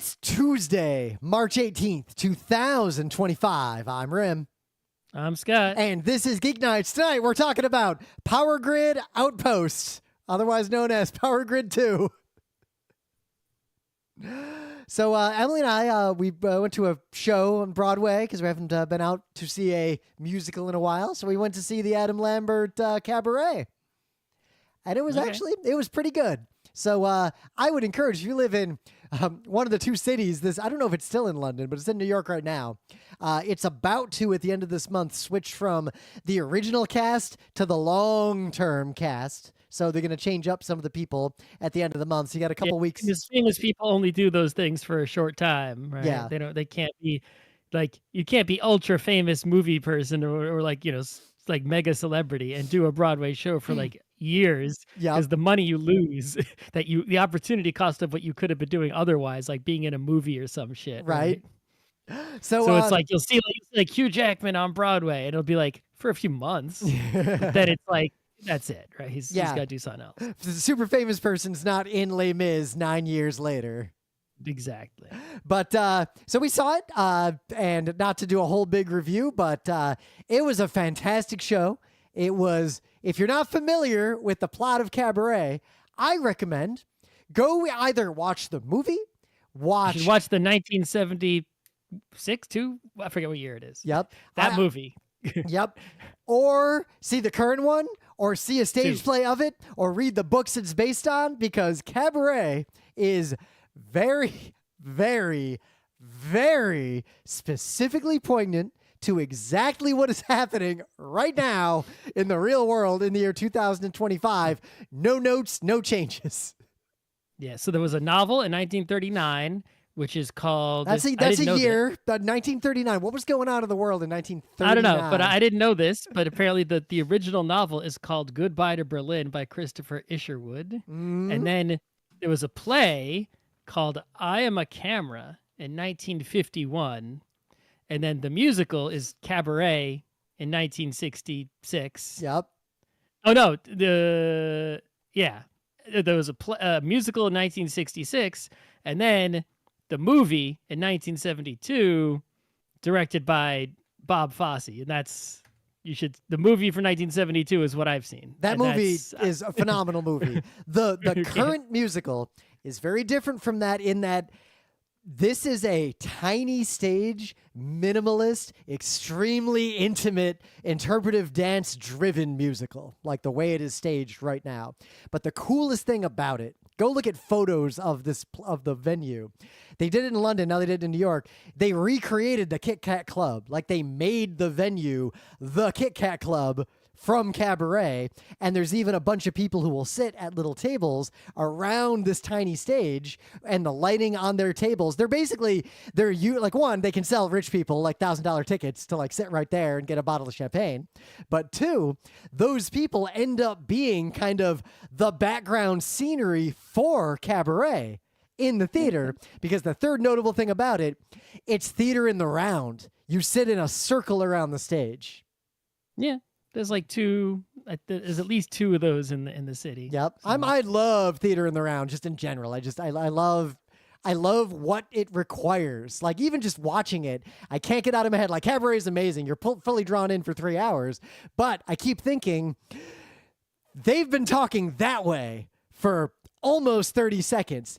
It's Tuesday, March 18th, 2025. I'm Rim. I'm Scott. And this is Geek Nights. Tonight we're talking about Power Grid Outpost, otherwise known as Power Grid 2. So Emily and I, we went to a show on Broadway because we haven't been out to see a musical in a while. So we went to see the Adam Lambert Cabaret. And it was it was pretty good. So I would encourage, if you live in one of the two cities, I don't know if it's still in London, but it's in New York right now. It's about to, at the end of this month, switch from the original cast to the long-term cast. So they're going to change up some of the people at the end of the month. So you got a couple weeks. Because famous people only do those things for a short time, right? Yeah. They can't be like, you can't be ultra famous movie person or like, like mega celebrity and do a Broadway show for like years. Yeah. Because the money you lose, the opportunity cost of what you could have been doing otherwise, like being in a movie or some shit. Right. So it's like, you'll see like Hugh Jackman on Broadway and it'll be like for a few months, but then it's like, that's it, right? He's got to do something else. The super famous person's not in Les Mis 9 years later. Exactly. But so we saw it, and not to do a whole big review, but it was a fantastic show. It was, if you're not familiar with the plot of Cabaret, I recommend go either watch the movie, watch the 1976 too. I forget what year it is. Yep. That movie. Yep. Or see the current one, or see a stage play of it, or read the books it's based on, because Cabaret is very, very, very specifically poignant to exactly what is happening right now in the real world in the year 2025. No notes, no changes. Yeah, so there was a novel in 1939, which is called... That's a year, 1939. What was going on in the world in 1939? I don't know, but I didn't know this, but apparently the original novel is called Goodbye to Berlin by Christopher Isherwood. And then there was a play called I Am a Camera in 1951. And then the musical is Cabaret in 1966. Yep. Oh, no. There was a musical in 1966, and then the movie in 1972, directed by Bob Fosse. And the movie for 1972 is what I've seen. That movie is a phenomenal movie. The current musical is very different from that in that this is a tiny stage, minimalist, extremely intimate, interpretive dance-driven musical, like the way it is staged right now. But the coolest thing about it, go look at photos of the venue. They did it in London, now they did it in New York. They recreated the Kit Kat Club. Like they made the venue the Kit Kat Club from Cabaret, and there's even a bunch of people who will sit at little tables around this tiny stage, and the lighting on their tables, they can sell rich people like $1,000 tickets to like sit right there and get a bottle of champagne. But two, those people end up being kind of the background scenery for Cabaret in the theater, because the third notable thing about it, it's theater in the round. You sit in a circle around the stage. Yeah. There's there's at least two of those in the city. Yep. So. I love theater in the round just in general. I love what it requires. Like even just watching it, I can't get out of my head. Like Cabaret is amazing. You're fully drawn in for 3 hours, but I keep thinking they've been talking that way for almost 30 seconds.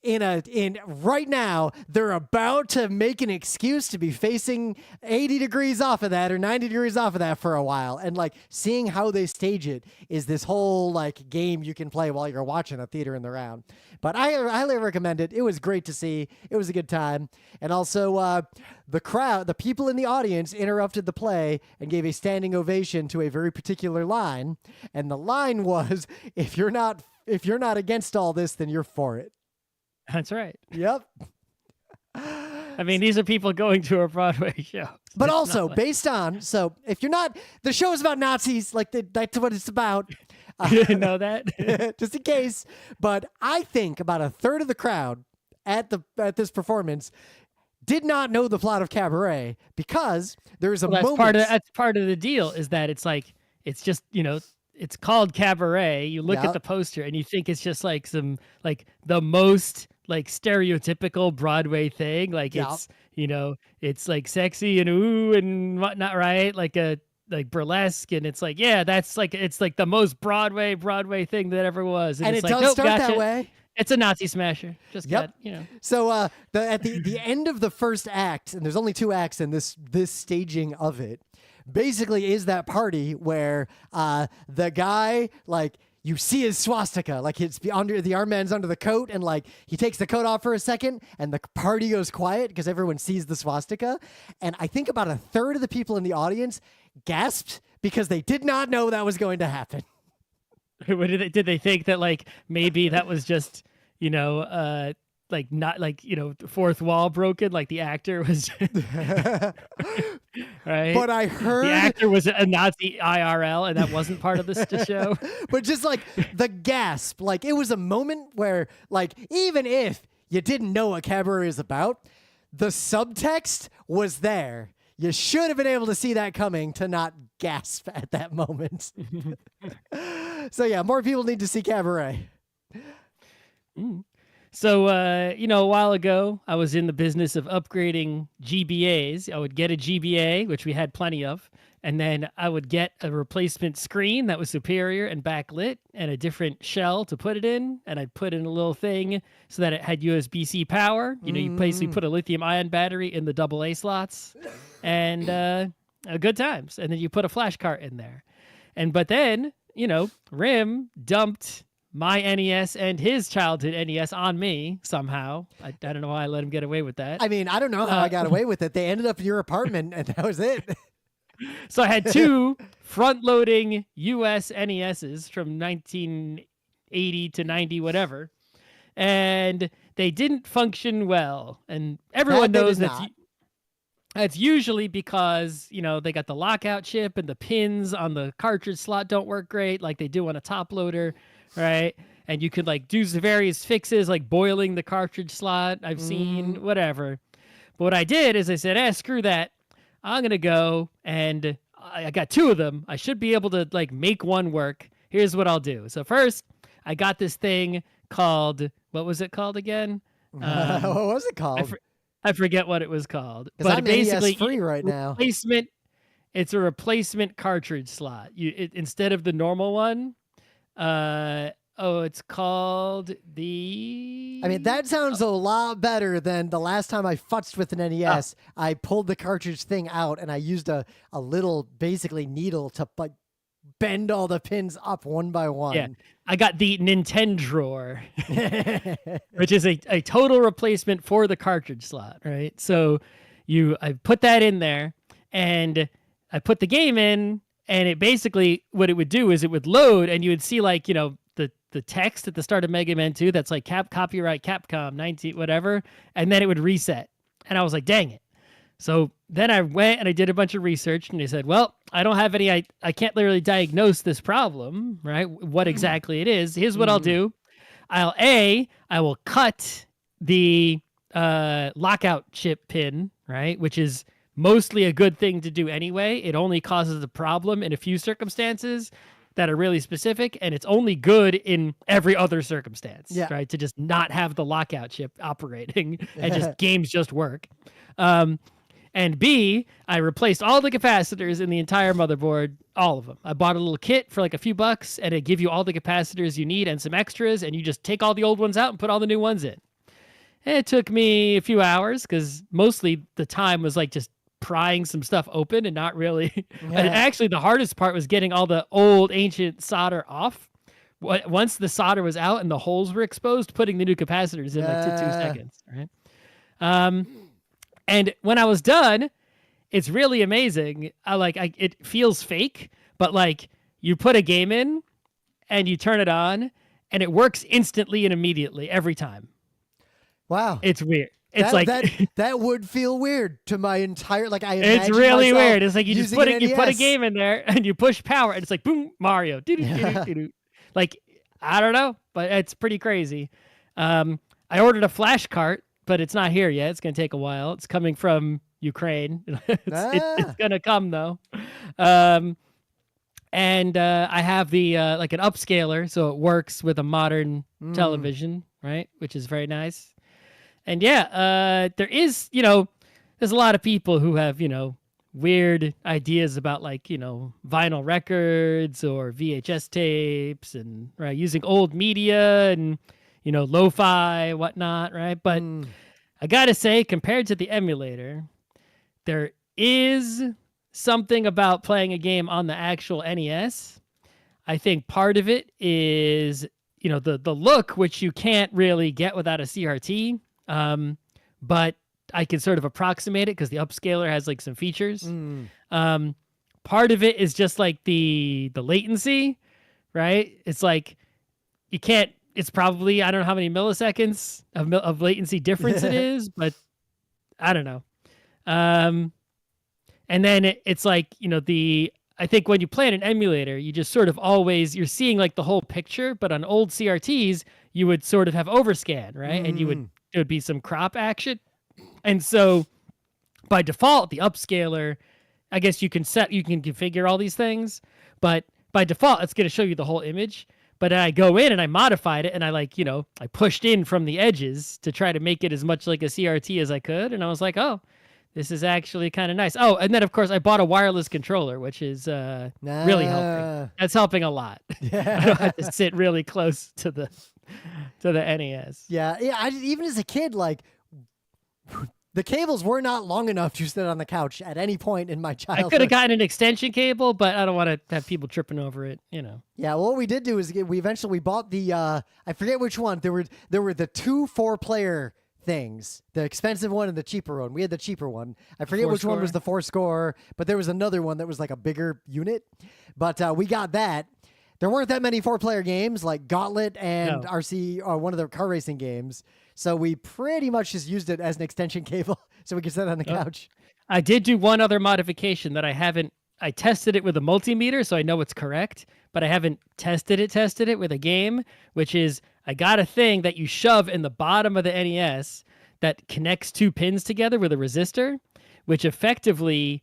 Right now, they're about to make an excuse to be facing 80 degrees off of that or 90 degrees off of that for a while. And like seeing how they stage it is this whole like game you can play while you're watching a theater in the round. But I highly recommend it. It was great to see. It was a good time. And also the crowd, the people in the audience interrupted the play and gave a standing ovation to a very particular line. And the line was, if you're not against all this, then you're for it. That's right. Yep. I mean, these are people going to a Broadway show. But also based on, so if you're not, the show is about Nazis, like that's what it's about. You didn't know that? Just in case. But I think about a third of the crowd at this performance did not know the plot of Cabaret, because there's a moment. That's part of the deal, is that it's like, it's just, it's called Cabaret. You look at Yep. the poster and you think it's just like some like the most like stereotypical Broadway thing. Like Yep. it's it's like sexy and ooh and whatnot, right? Like a like burlesque, and it's like that's like it's like the most Broadway thing that ever was. And it's it like, does nope, start that gotcha. way. It's a Nazi smasher. Just Yep. got. So at the end of the first act, and there's only 2 acts in this staging of it, basically is that party where the guy, like, you see his swastika, like it's under the armband's under the coat, and like he takes the coat off for a second, and the party goes quiet because everyone sees the swastika. And I think about a third of the people in the audience gasped because they did not know that was going to happen. What did they think that like maybe that was just like not like fourth wall broken, like the actor was right? But I heard the actor was a Nazi IRL, and that wasn't part of the show. But just like the gasp, like it was a moment where, like, even if you didn't know what Cabaret is about, the subtext was there. You should have been able to see that coming to not gasp at that moment. So yeah, more people need to see Cabaret. So, a while ago, I was in the business of upgrading GBAs. I would get a GBA, which we had plenty of, and then I would get a replacement screen that was superior and backlit and a different shell to put it in, and I'd put in a little thing so that it had USB-C power. You basically put a lithium-ion battery in the AA slots, and good times. And then you put a flash cart in there. But then, Rim dumped my NES and his childhood NES on me somehow. I don't know why I let him get away with that. I mean, I don't know how I got away with it. They ended up in your apartment, and that was it. So I had 2 front-loading US NESs from 1980 to 90, whatever, and they didn't function well. And everyone knows that's usually because, they got the lockout chip and the pins on the cartridge slot don't work great like they do on a top loader. Right. And you could like do various fixes like boiling the cartridge slot. I've seen whatever. But what I did is I said, screw that. I'm going to go, and I got 2 of them. I should be able to like make one work. Here's what I'll do. So first I got this thing called, what was it called again? What was it called? I forget what it was called. But I'm basically NES free right now. It's a replacement cartridge slot. Instead of the normal one, it's called the... I mean, that sounds a lot better than the last time I futzed with an NES. I pulled the cartridge thing out, and I used a little, basically, needle to like bend all the pins up one by one. Yeah, I got the Nintendo drawer, which is a total replacement for the cartridge slot, right? So I put that in there, and I put the game in, and it basically, what it would do is it would load, and you would see like, the text at the start of Mega Man 2 that's like copyright Capcom 19 whatever, and then it would reset. And I was like, dang it. So then I went and I did a bunch of research, and they said, well, I don't have any, I can't literally diagnose this problem, right? What exactly it is. Here's what I'll do. I will cut the lockout chip pin, right? Which is mostly a good thing to do anyway. It only causes a problem in a few circumstances that are really specific, and it's only good in every other circumstance, right? To just not have the lockout chip operating and just games just work. And B, I replaced all the capacitors in the entire motherboard, all of them. I bought a little kit for like a few bucks, and it give you all the capacitors you need and some extras, and you just take all the old ones out and put all the new ones in. And it took me a few hours because mostly the time was like just prying some stuff open and not really. And actually, the hardest part was getting all the old ancient solder off. Once the solder was out and the holes were exposed, putting the new capacitors in like 2 seconds, right? And when I was done, it's really amazing. It feels fake, but like you put a game in and you turn it on and it works instantly and immediately every time. Wow. It's weird. It's like that would feel weird to my entire, like, I imagine it's really myself weird. It's like you just put a game in there and you push power and it's like boom, Mario. Like, I don't know, but it's pretty crazy. I ordered a flash cart, but it's not here yet. It's going to take a while. It's coming from Ukraine. It's going to come though. And And I have the like an upscaler, so it works with a modern television, right? Which is very nice. And yeah, there is, there's a lot of people who have, weird ideas about like, vinyl records or VHS tapes and right using old media and, lo-fi, whatnot, right? But I gotta say, compared to the emulator, there is something about playing a game on the actual NES. I think part of it is, the look, which you can't really get without a CRT. But I can sort of approximate it because the upscaler has like some features. Part of it is just like the latency, right? It's like you can't. It's probably I don't know how many milliseconds of latency difference it is, but I don't know. And then it's like I think when you play in an emulator, you just sort of you're seeing like the whole picture, but on old CRTs, you would sort of have overscan, right? And there would be some crop action. And so by default, the upscaler, I guess you can configure all these things, but by default, it's going to show you the whole image. But I go in and I modified it and I I pushed in from the edges to try to make it as much like a CRT as I could. And I was like, oh, this is actually kind of nice. Oh, and then of course I bought a wireless controller, which is really helping. That's helping a lot. Yeah. I don't have to sit really close to the NES. Yeah. Even as a kid, like the cables were not long enough to sit on the couch at any point in my childhood. I could have gotten an extension cable, but I don't want to have people tripping over it, Yeah, well, what we did do is we bought the I forget which one. There were the 2 4-player things, the expensive one and the cheaper one. We had the cheaper one. I forget which one was the 4-score, but there was another one that was like a bigger unit. But we got that. There weren't that many 4-player games like Gauntlet and RC, or one of the car racing games. So we pretty much just used it as an extension cable so we could sit on the couch. I did do one other modification that I tested it with a multimeter, so I know it's correct, but I haven't tested it with a game, which is I got a thing that you shove in the bottom of the NES that connects 2 pins together with a resistor, which effectively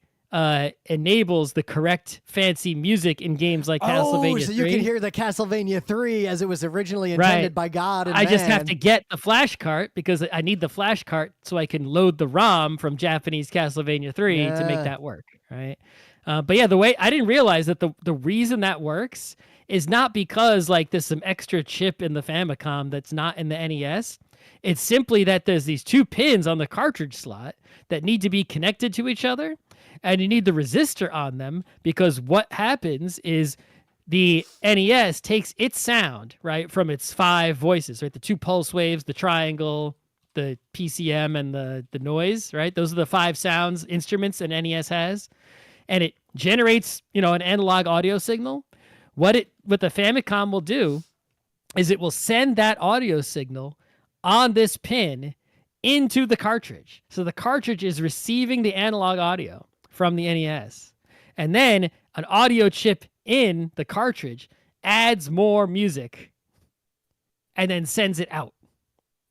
enables the correct fancy music in games like Castlevania 3. So you can hear the Castlevania 3 as it was originally intended by God and I just have to get the flash cart because I need the flash cart so I can load the ROM from Japanese Castlevania 3 to make that work, right? But yeah, the way I didn't realize that the reason that works is not because like there's some extra chip in the Famicom that's not in the NES. It's simply that there's these 2 pins on the cartridge slot that need to be connected to each other. And you need the resistor on them because what happens is the NES takes its sound, right, from its 5 voices, right? The 2 pulse waves, the triangle, the PCM, and the noise, right? Those are the 5 sounds, instruments an NES has. And it generates, an analog audio signal. What the Famicom will do is it will send that audio signal on this pin into the cartridge. So the cartridge is receiving the analog audio from the NES. And then an audio chip in the cartridge adds more music and then sends it out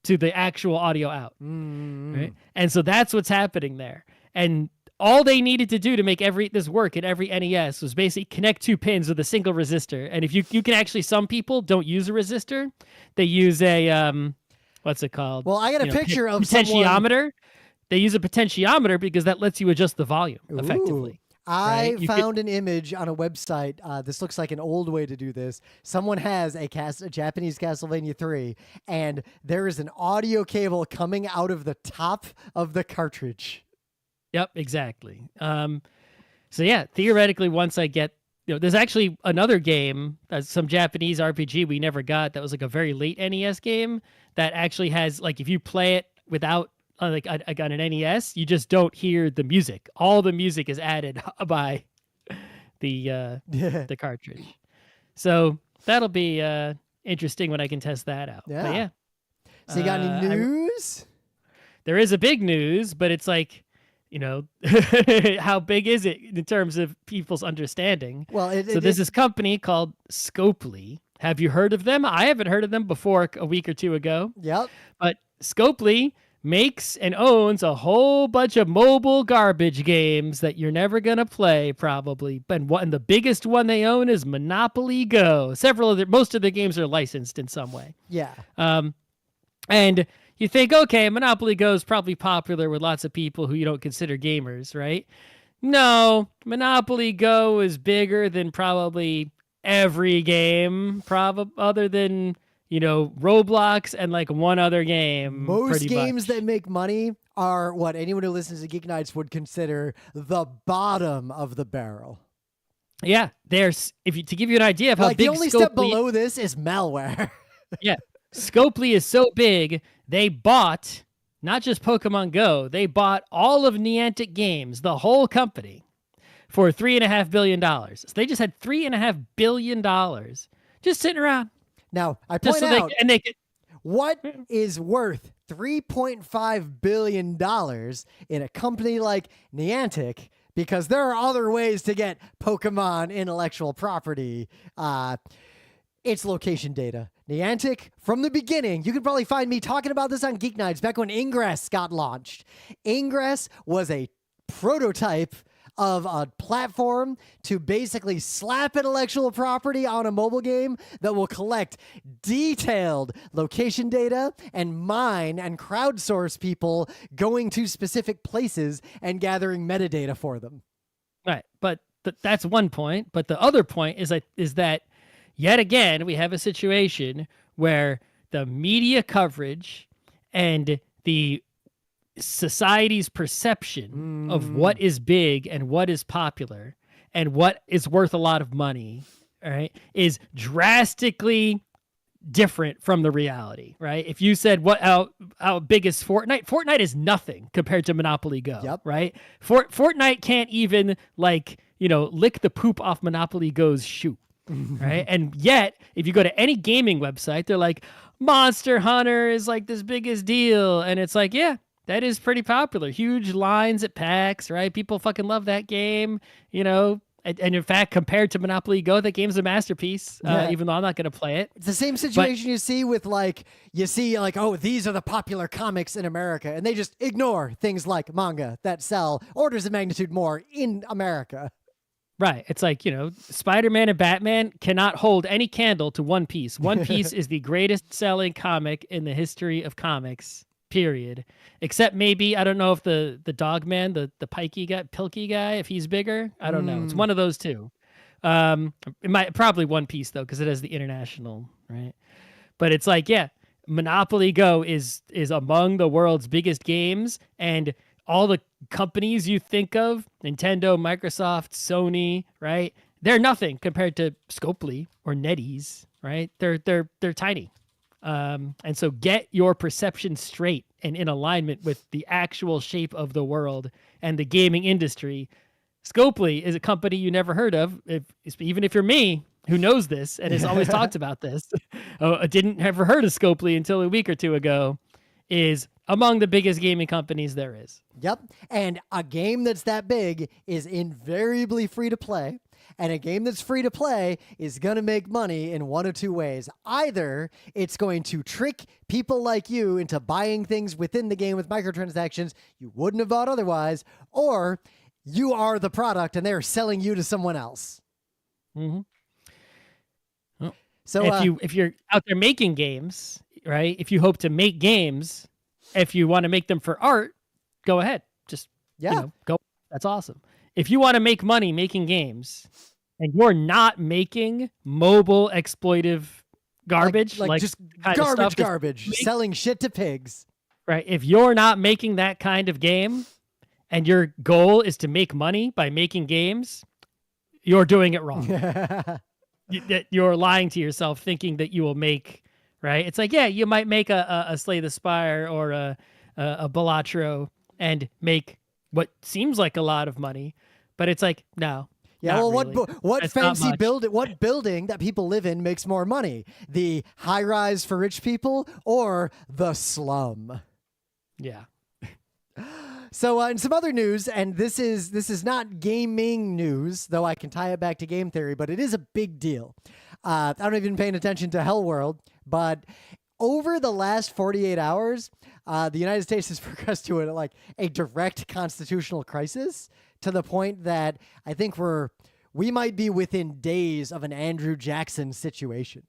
to the actual audio out. Right? And so that's what's happening there. And all they needed to do to make this work in every NES was basically connect 2 pins with a single resistor. And if you can actually, some people don't use a resistor. They use a, what's it called? Well, I got a picture of potentiometer. They use a potentiometer because that lets you adjust the volume effectively. I found an image on a website. This looks like an old way to do this. Someone has a Japanese Castlevania 3, and there is an audio cable coming out of the top of the cartridge. Yep, exactly. So yeah, theoretically, once I get, there's actually another game, some Japanese RPG we never got that was like a very late NES game that actually has, like, if you play it without like on an NES, you just don't hear the music. All the music is added by the cartridge. So that'll be interesting when I can test that out. Yeah. But yeah. So you got any news? There is a big news, but it's like, how big is it in terms of people's understanding? Well, there's this company called Scopely. Have you heard of them? I haven't heard of them before a week or 2 ago. Yep. But Scopely makes and owns a whole bunch of mobile garbage games that you're never going to play probably. And the biggest one they own is Monopoly Go. Most of the games are licensed in some way. Yeah. And you think, okay, Monopoly Go is probably popular with lots of people who you don't consider gamers, right? No, Monopoly Go is bigger than probably every game, other than, Roblox and like one other game. Most games much. that make money are what anyone who listens to Geek Nights would consider the bottom of the barrel. Yeah, to give you an idea of how big the only step below this is malware. Yeah, Scopely is so big, they bought not just Pokemon Go, they bought all of Niantic Games, the whole company, for $3.5 billion. So they just had $3.5 billion just sitting around. Now, I point out, they could, what is worth $3.5 billion in a company like Niantic? Because there are other ways to get Pokemon intellectual property. It's location data. Niantic, from the beginning, you can probably find me talking about this on Geek Nights back when Ingress got launched. Ingress was a prototype of a platform to basically slap intellectual property on a mobile game that will collect detailed location data and mine and crowdsource people going to specific places and gathering metadata for them. Right, but that's one point. But the other point is that yet again, we have a situation where the media coverage and the society's perception of what is big and what is popular and what is worth a lot of money, all right, is drastically different from the reality, right? If you said how big is Fortnite is nothing compared to Monopoly Go, right? Fortnite can't even lick the poop off Monopoly Go's shoe. Right. And yet, if you go to any gaming website, they're like, Monster Hunter is like this biggest deal. And it's like, yeah, that is pretty popular. Huge lines at PAX, right? People fucking love that game, And in fact, compared to Monopoly Go, that game's a masterpiece, even though I'm not going to play it. It's the same situation you see with oh, these are the popular comics in America. And they just ignore things like manga that sell orders of magnitude more in America. Right. It's like, Spider-Man and Batman cannot hold any candle to One Piece. One Piece is the greatest selling comic in the history of comics, period. Except maybe, I don't know if the dog man, the pikey guy, pilky guy, if he's bigger. I don't know. It's one of those two. Probably One Piece, though, because it has the international, right? But it's like, yeah, Monopoly Go is among the world's biggest games, and all the companies you think of, Nintendo, Microsoft, Sony, right? They're nothing compared to Scopely or NetEase, right? They're tiny. And so get your perception straight and in alignment with the actual shape of the world and the gaming industry. Scopely is a company you never heard of, even if you're me, who knows this and has always talked about this. I didn't ever heard of Scopely until a week or two ago, is among the biggest gaming companies there is. Yep. And a game that's that big is invariably free to play. And a game that's free to play is going to make money in one of two ways. Either it's going to trick people like you into buying things within the game with microtransactions you wouldn't have bought otherwise, or you are the product and they're selling you to someone else. Mm-hmm. Well, so if you're out there making games, right? If you hope to make games, if you want to make them for art, go ahead. Just go. That's awesome. If you want to make money making games and you're not making mobile exploitive garbage, like just garbage, selling shit to pigs. Right. If you're not making that kind of game and your goal is to make money by making games, you're doing it wrong. You're lying to yourself thinking that you will make, right? It's like, yeah, you might make a Slay the Spire or a Balatro and make what seems like a lot of money, but it's like, no. Yeah, well, really. what fancy building, what building that people live in makes more money? The high rise for rich people or the slum? Yeah. So in some other news, and this is not gaming news, though I can tie it back to game theory, but it is a big deal. I don't even paying attention to Hell World, but over the last 48 hours, the United States has progressed to a direct constitutional crisis, to the point that I think we might be within days of an Andrew Jackson situation.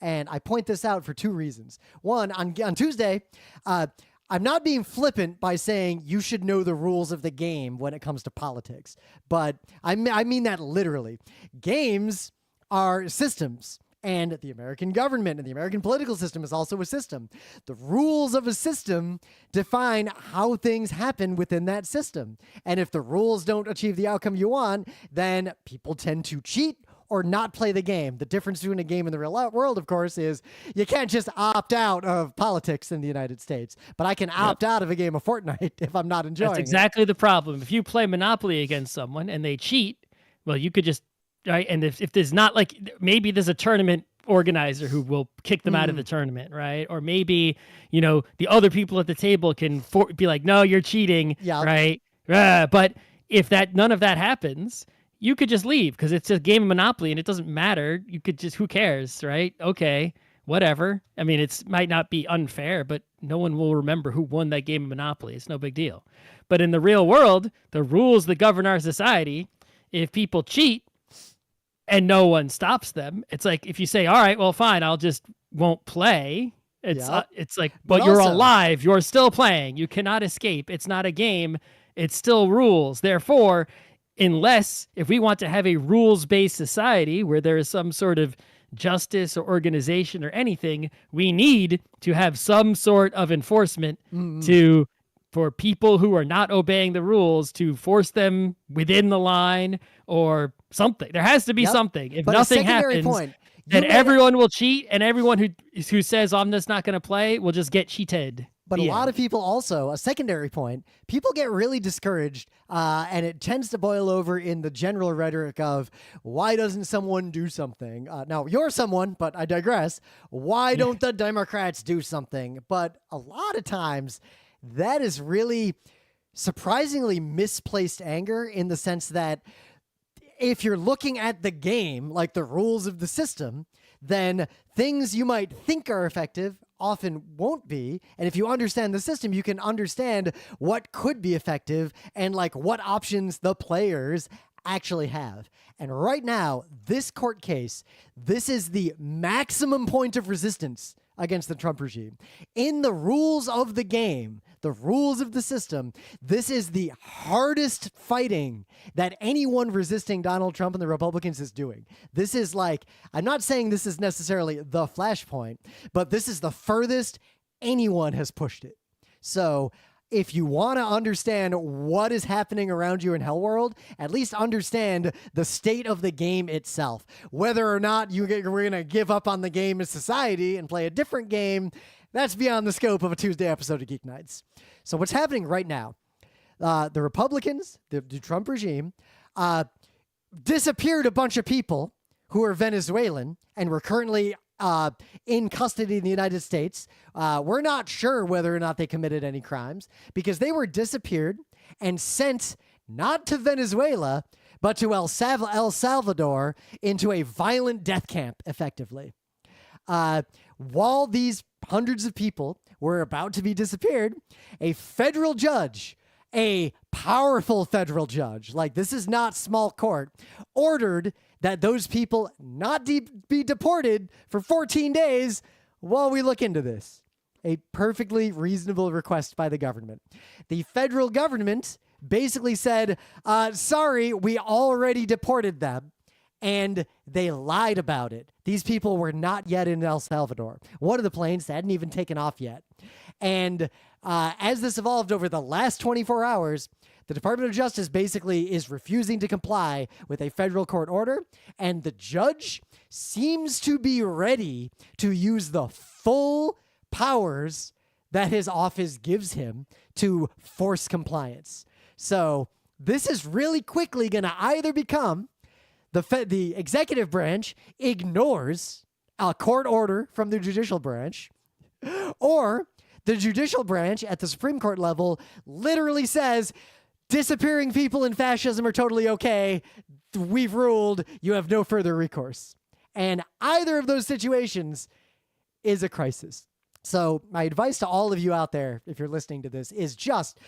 And I point this out for two reasons. One, on Tuesday, I'm not being flippant by saying you should know the rules of the game when it comes to politics, but I mean that literally. Games are systems, and the American government and the American political system is also a system. The rules of a system define how things happen within that system. And if the rules don't achieve the outcome you want, then people tend to cheat or not play the game. The difference between a game and the real world, of course, is you can't just opt out of politics in the United States, but I can opt out of a game of Fortnite if I'm not enjoying it. That's exactly the problem. If you play Monopoly against someone and they cheat, well, you could just, right? And if there's not maybe there's a tournament organizer who will kick them out of the tournament, right? Or maybe, the other people at the table can be like, no, you're cheating, right? But if none of that happens, you could just leave because it's a game of Monopoly and it doesn't matter. You could just, who cares, right? Okay, whatever. I mean, it might not be unfair, but no one will remember who won that game of Monopoly. It's no big deal. But in the real world, the rules that govern our society, if people cheat and no one stops them, it's like if you say, all right, well, fine, I'll just won't play. It's like, but you're also alive. You're still playing. You cannot escape. It's not a game. It's still rules. Therefore, if we want to have a rules-based society where there is some sort of justice or organization or anything, we need to have some sort of enforcement for people who are not obeying the rules, to force them within the line or something. There has to be something. If nothing happens, then everyone will cheat, and everyone who says, I'm just not going to play, will just get cheated. But a lot of people also, a secondary point, people get really discouraged, and it tends to boil over in the general rhetoric of, why doesn't someone do something? Now, you're someone, but I digress. Why don't the Democrats do something? But a lot of times, that is really surprisingly misplaced anger, in the sense that if you're looking at the game, like the rules of the system, then things you might think are effective often won't be. And if you understand the system, you can understand what could be effective and what options the players actually have. And right now, this court case, this is the maximum point of resistance against the Trump regime. In the rules of the game, the rules of the system, this is the hardest fighting that anyone resisting Donald Trump and the Republicans is doing. This is I'm not saying this is necessarily the flashpoint, but this is the furthest anyone has pushed it. So if you want to understand what is happening around you in Hell World, at least understand the state of the game itself. Whether or not we're going to give up on the game as society and play a different game, that's beyond the scope of a Tuesday episode of Geek Nights. So what's happening right now? The Republicans, the Trump regime, disappeared a bunch of people who are Venezuelan and were currently in custody in the United States. We're not sure whether or not they committed any crimes, because they were disappeared and sent not to Venezuela, but to El Salvador, into a violent death camp, effectively. While these hundreds of people were about to be disappeared, a federal judge, a powerful federal judge, this is not small court, ordered that those people not be deported for 14 days while we look into this. A perfectly reasonable request by the government. The federal government basically said, sorry, we already deported them. And they lied about it. These people were not yet in El Salvador. One of the planes hadn't even taken off yet. And as this evolved over the last 24 hours, the Department of Justice basically is refusing to comply with a federal court order, and the judge seems to be ready to use the full powers that his office gives him to force compliance. So this is really quickly going to either become the executive branch ignores a court order from the judicial branch, or the judicial branch at the Supreme Court level literally says, disappearing people in fascism are totally okay. We've ruled. You have no further recourse. And either of those situations is a crisis. So my advice to all of you out there, if you're listening to this, is just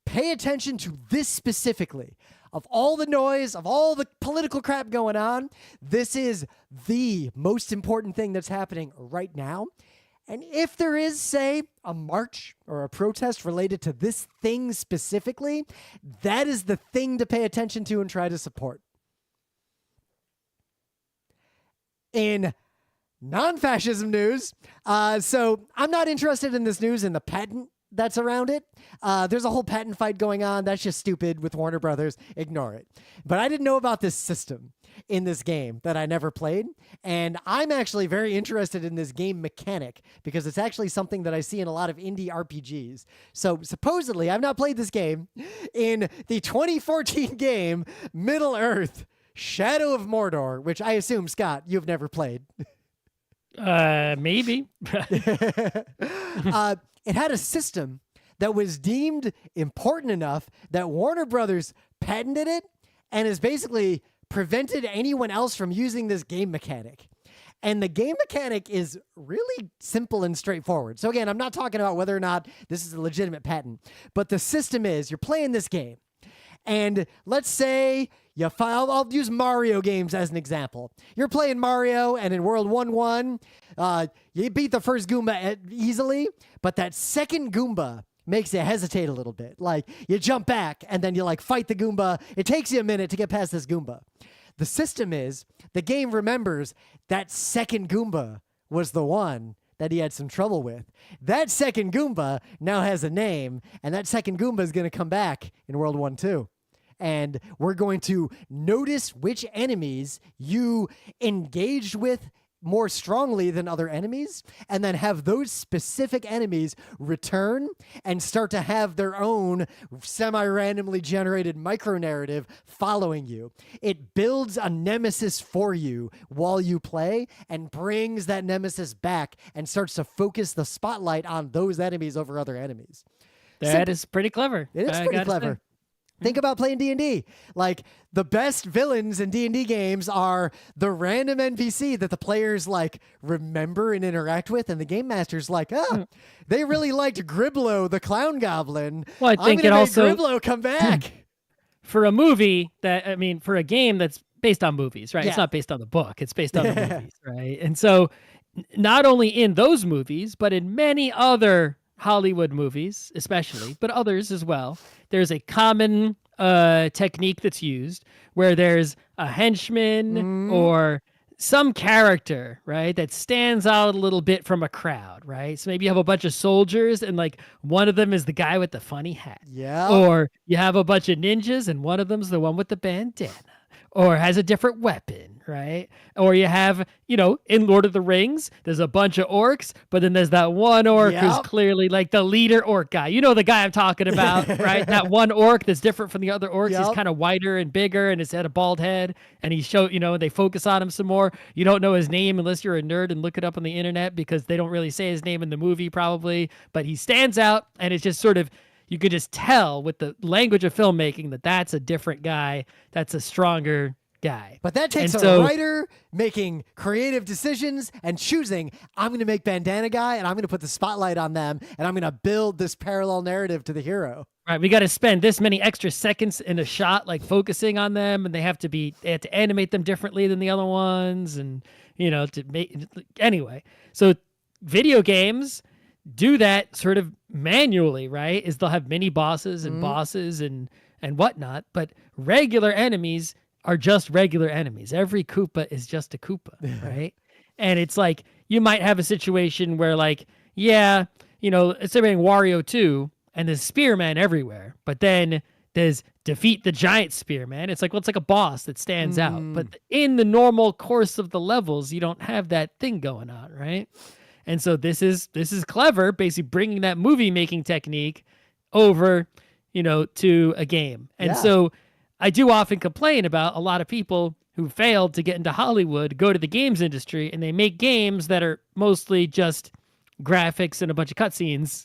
pay attention to this specifically. Of all the noise, of all the political crap going on, this is the most important thing that's happening right now. And if there is, say, a march or a protest related to this thing specifically, that is the thing to pay attention to and try to support. In non-fascism news, so I'm not interested in this news in the patent that's around it. There's a whole patent fight going on. That's just stupid with Warner Brothers. Ignore it. But I didn't know about this system in this game that I never played. And I'm actually very interested in this game mechanic because it's actually something that I see in a lot of indie RPGs. So supposedly, I've not played this game. In the 2014 game, Middle-earth, Shadow of Mordor, which I assume, Scott, you've never played. Maybe. It had a system that was deemed important enough that Warner Brothers patented it and has basically prevented anyone else from using this game mechanic. And the game mechanic is really simple and straightforward. So again, I'm not talking about whether or not this is a legitimate patent, but the system is you're playing this game. And let's say I'll use Mario games as an example. You're playing Mario, and in World 1-1, you beat the first Goomba easily, but that second Goomba makes you hesitate a little bit. Like, you jump back, and then you, fight the Goomba. It takes you a minute to get past this Goomba. The system is, the game remembers that second Goomba was the one that he had some trouble with. That second Goomba now has a name, and that second Goomba is going to come back in World 1-2. And we're going to notice which enemies you engaged with more strongly than other enemies, and then have those specific enemies return and start to have their own semi-randomly generated micro-narrative following you. It builds a nemesis for you while you play and brings that nemesis back and starts to focus the spotlight on those enemies over other enemies. That is pretty clever. It is pretty clever. Say. Think about playing D&D. The best villains in D&D games are the random NPC that the players remember and interact with, and the game master's they really liked Griblo, the clown goblin. Well, I think it also Griblo come back. For a movie for a game that's based on movies, right? Yeah. It's not based on the book. It's based on the movies, right? And so not only in those movies, but in many other Hollywood movies, especially, but others as well, there's a common technique that's used where there's a henchman or some character, right, that stands out a little bit from a crowd, right? So maybe you have a bunch of soldiers and one of them is the guy with the funny hat. Yeah. Or you have a bunch of ninjas and one of them's the one with the bandana. Or has a different weapon, right? Or you have, in Lord of the Rings, there's a bunch of orcs, but then there's that one orc who's clearly the leader orc guy. You know the guy I'm talking about, right? That one orc that's different from the other orcs. He's kind of whiter and bigger, and he's had a bald head, and they focus on him some more. You don't know his name unless you're a nerd and look it up on the internet because they don't really say his name in the movie probably, but he stands out, and it's just sort of, you could just tell with the language of filmmaking that that's a different guy. That's a stronger guy. But that takes a writer making creative decisions and choosing, I'm going to make bandana guy and I'm going to put the spotlight on them and I'm going to build this parallel narrative to the hero. Right. We got to spend this many extra seconds in a shot, focusing on them, and they have to animate them differently than the other ones. And, anyway, so video games do that sort of manually, right? Is they'll have mini bosses and bosses and whatnot, but regular enemies are just regular enemies. Every Koopa is just a Koopa, right? And it's you might have a situation where it's saying Wario 2 and there's spearmen everywhere, but then there's defeat the giant spearman. It's it's a boss that stands out. But in the normal course of the levels, you don't have that thing going on, right? And so this is clever, basically bringing that movie making technique over, to a game. And so I do often complain about a lot of people who failed to get into Hollywood, go to the games industry, and they make games that are mostly just graphics and a bunch of cutscenes.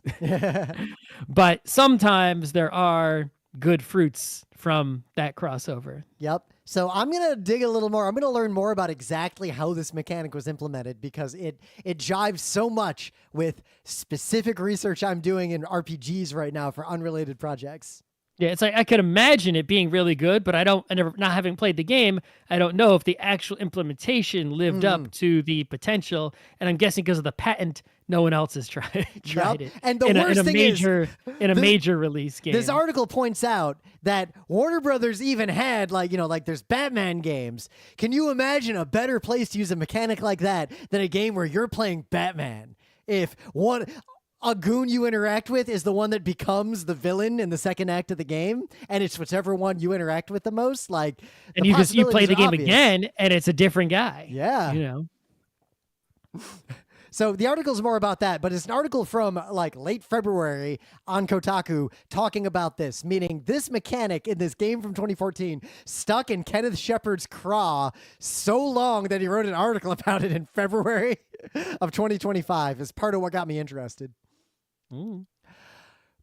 But sometimes there are good fruits from that crossover. Yep. So I'm going to dig a little more. I'm going to learn more about exactly how this mechanic was implemented because it jives so much with specific research I'm doing in RPGs right now for unrelated projects. Yeah, it's like I could imagine it being really good, but I never, not having played the game, I don't know if the actual implementation lived up to the potential. And I'm guessing because of the patent, no one else has tried it. And the worst thing is, in a major release game. This article points out that Warner Brothers even had like there's Batman games. Can you imagine a better place to use a mechanic like that than a game where you're playing Batman? If a goon you interact with is the one that becomes the villain in the second act of the game, and it's whichever one you interact with the most. Like, and you play the game obvious. again, and it's a different guy. Yeah, So the article's more about that, but it's an article from like late February on Kotaku talking about this, meaning this mechanic in this game from 2014 stuck in Kenneth Shepard's craw so long that he wrote an article about it in February of 2025 as part of what got me interested.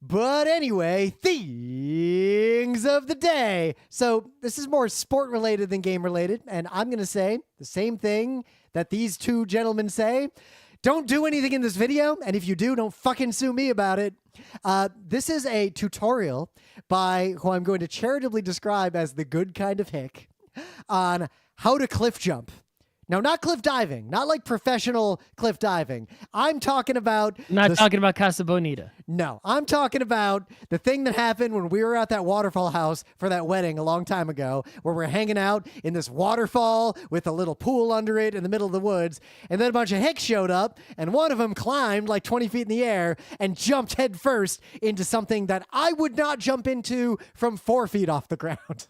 But anyway, things of the day. So this is more sport related than game related, and I'm going to say the same thing that these two gentlemen say. Don't do anything in this video, and if you do, don't fucking sue me about it. This is a tutorial by who I'm going to charitably describe as the good kind of hick on how to cliff jump. Now, not cliff diving, not like professional cliff diving. I'm talking about... Not talking about Casa Bonita. No, I'm talking about the thing that happened when we were at that waterfall house for that wedding a long time ago, where we're hanging out in this waterfall with a little pool under it in the middle of the woods, and then a bunch of hicks showed up, and one of them climbed like 20 feet in the air and jumped head first into something that I would not jump into from 4 feet off the ground.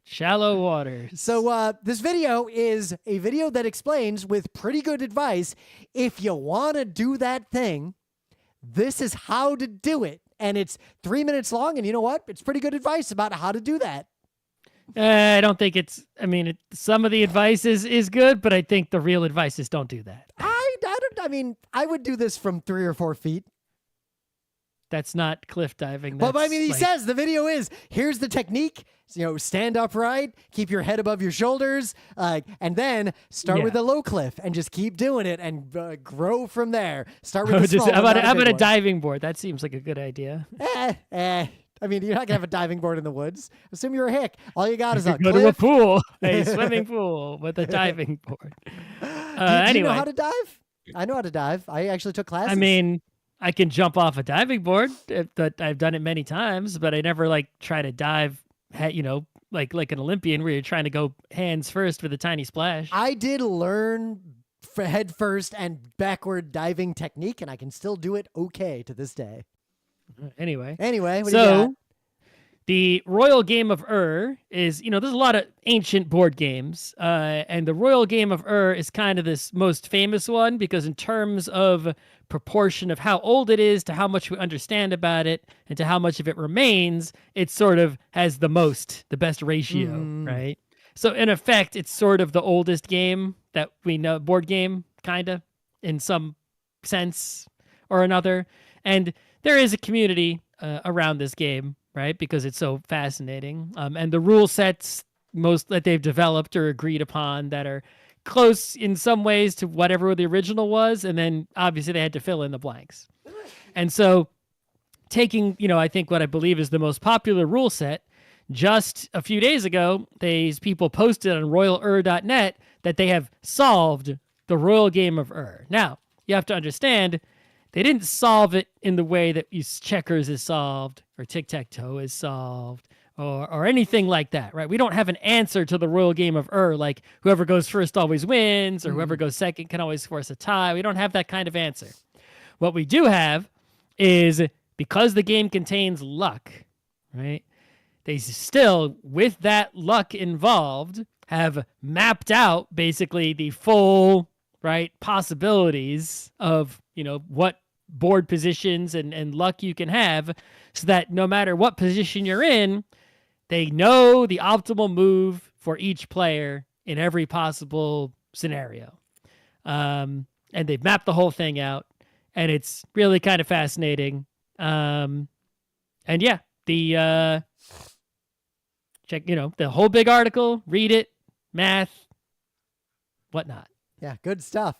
Shallow waters. So this video is a video that explains with pretty good advice, if you want to do that thing, this is how to do it. And it's 3 minutes long, and you know what? It's pretty good advice about how to do that. I don't think it's, some of the advice is good, but I think the real advice is don't do that. I would do this from 3 or 4 feet. That's not cliff diving. But he says the video is, here's the technique. Stand upright, keep your head above your shoulders, and then start with a low cliff and just keep doing it and grow from there. Start with the small How about a diving board? That seems like a good idea. You're not going to have a diving board in the woods. Assume you're a hick. All you got is a go cliff. to a pool, a swimming pool with a diving board. Do you know how to dive? I know how to dive. I actually took classes. I can jump off a diving board. I've done it many times, but I never try to dive, like an Olympian where you're trying to go hands first with a tiny splash. I did learn head first and backward diving technique, and I can still do it okay to this day. Anyway, what do you got? The Royal Game of Ur is, there's a lot of ancient board games, and the Royal Game of Ur is kind of this most famous one because in terms of proportion of how old it is to how much we understand about it and to how much of it remains, it sort of has the best ratio, right? So in effect, it's sort of the oldest game that we know, board game, kind of, in some sense or another. And there is a community around this game, right? Because it's so fascinating. And the rule sets most that they've developed or agreed upon that are close in some ways to whatever the original was. And then obviously they had to fill in the blanks. And so taking, I think what I believe is the most popular rule set, just a few days ago, these people posted on royalur.net that they have solved the Royal Game of Ur. Now, you have to understand, they didn't solve it in the way that checkers is solved or tic-tac-toe is solved or anything like that, right? We don't have an answer to the Royal Game of Ur, like whoever goes first always wins or whoever goes second can always force a tie. We don't have that kind of answer. What we do have is, because the game contains luck, right? They still, with that luck involved, have mapped out basically the full, right, possibilities of, what board positions and luck you can have, so that no matter what position you're in, they know the optimal move for each player in every possible scenario. And they've mapped the whole thing out, and it's really kind of fascinating. And yeah, check, the whole big article, read it, math, whatnot. Yeah, good stuff.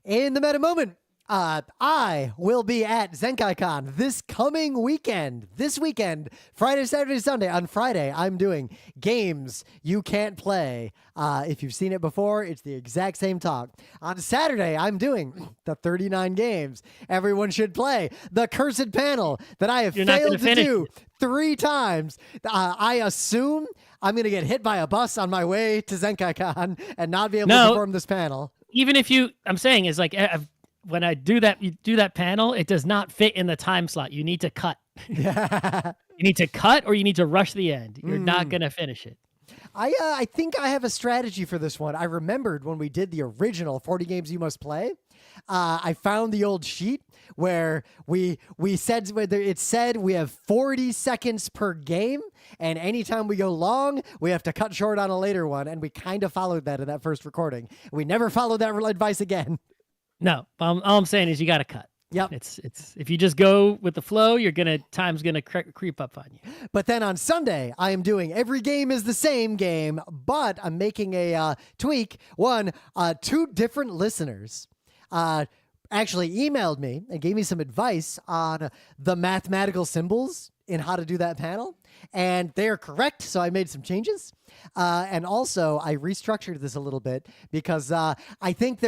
In the meta moment, I will be at ZenkaiCon this coming weekend. This weekend, Friday, Saturday, Sunday. On Friday, I'm doing games you can't play. If you've seen it before, it's the exact same talk. On Saturday, I'm doing the 39 games everyone should play. The cursed panel that I have failed to do 3 times. I assume I'm going to get hit by a bus on my way to ZenkaiCon and not be able to perform this panel. Even if I'm saying is like, when I do that, you do that panel, it does not fit in the time slot. You need to cut. You need to cut or you need to rush the end. You're not going to finish it. I think I have a strategy for this one. I remembered when we did the original 40 games you must play. I found the old sheet where it said we have 40 seconds per game, and anytime we go long, we have to cut short on a later one. And we kind of followed that in that first recording. We never followed that advice again. No, all I'm saying is you got to cut. Yep. It's if you just go with the flow, time's gonna creep up on you. But then on Sunday, I am doing every game is the same game, but I'm making a tweak. 2 different listeners actually emailed me and gave me some advice on the mathematical symbols in how to do that panel, and they're correct. So I made some changes, and also I restructured this a little bit because I think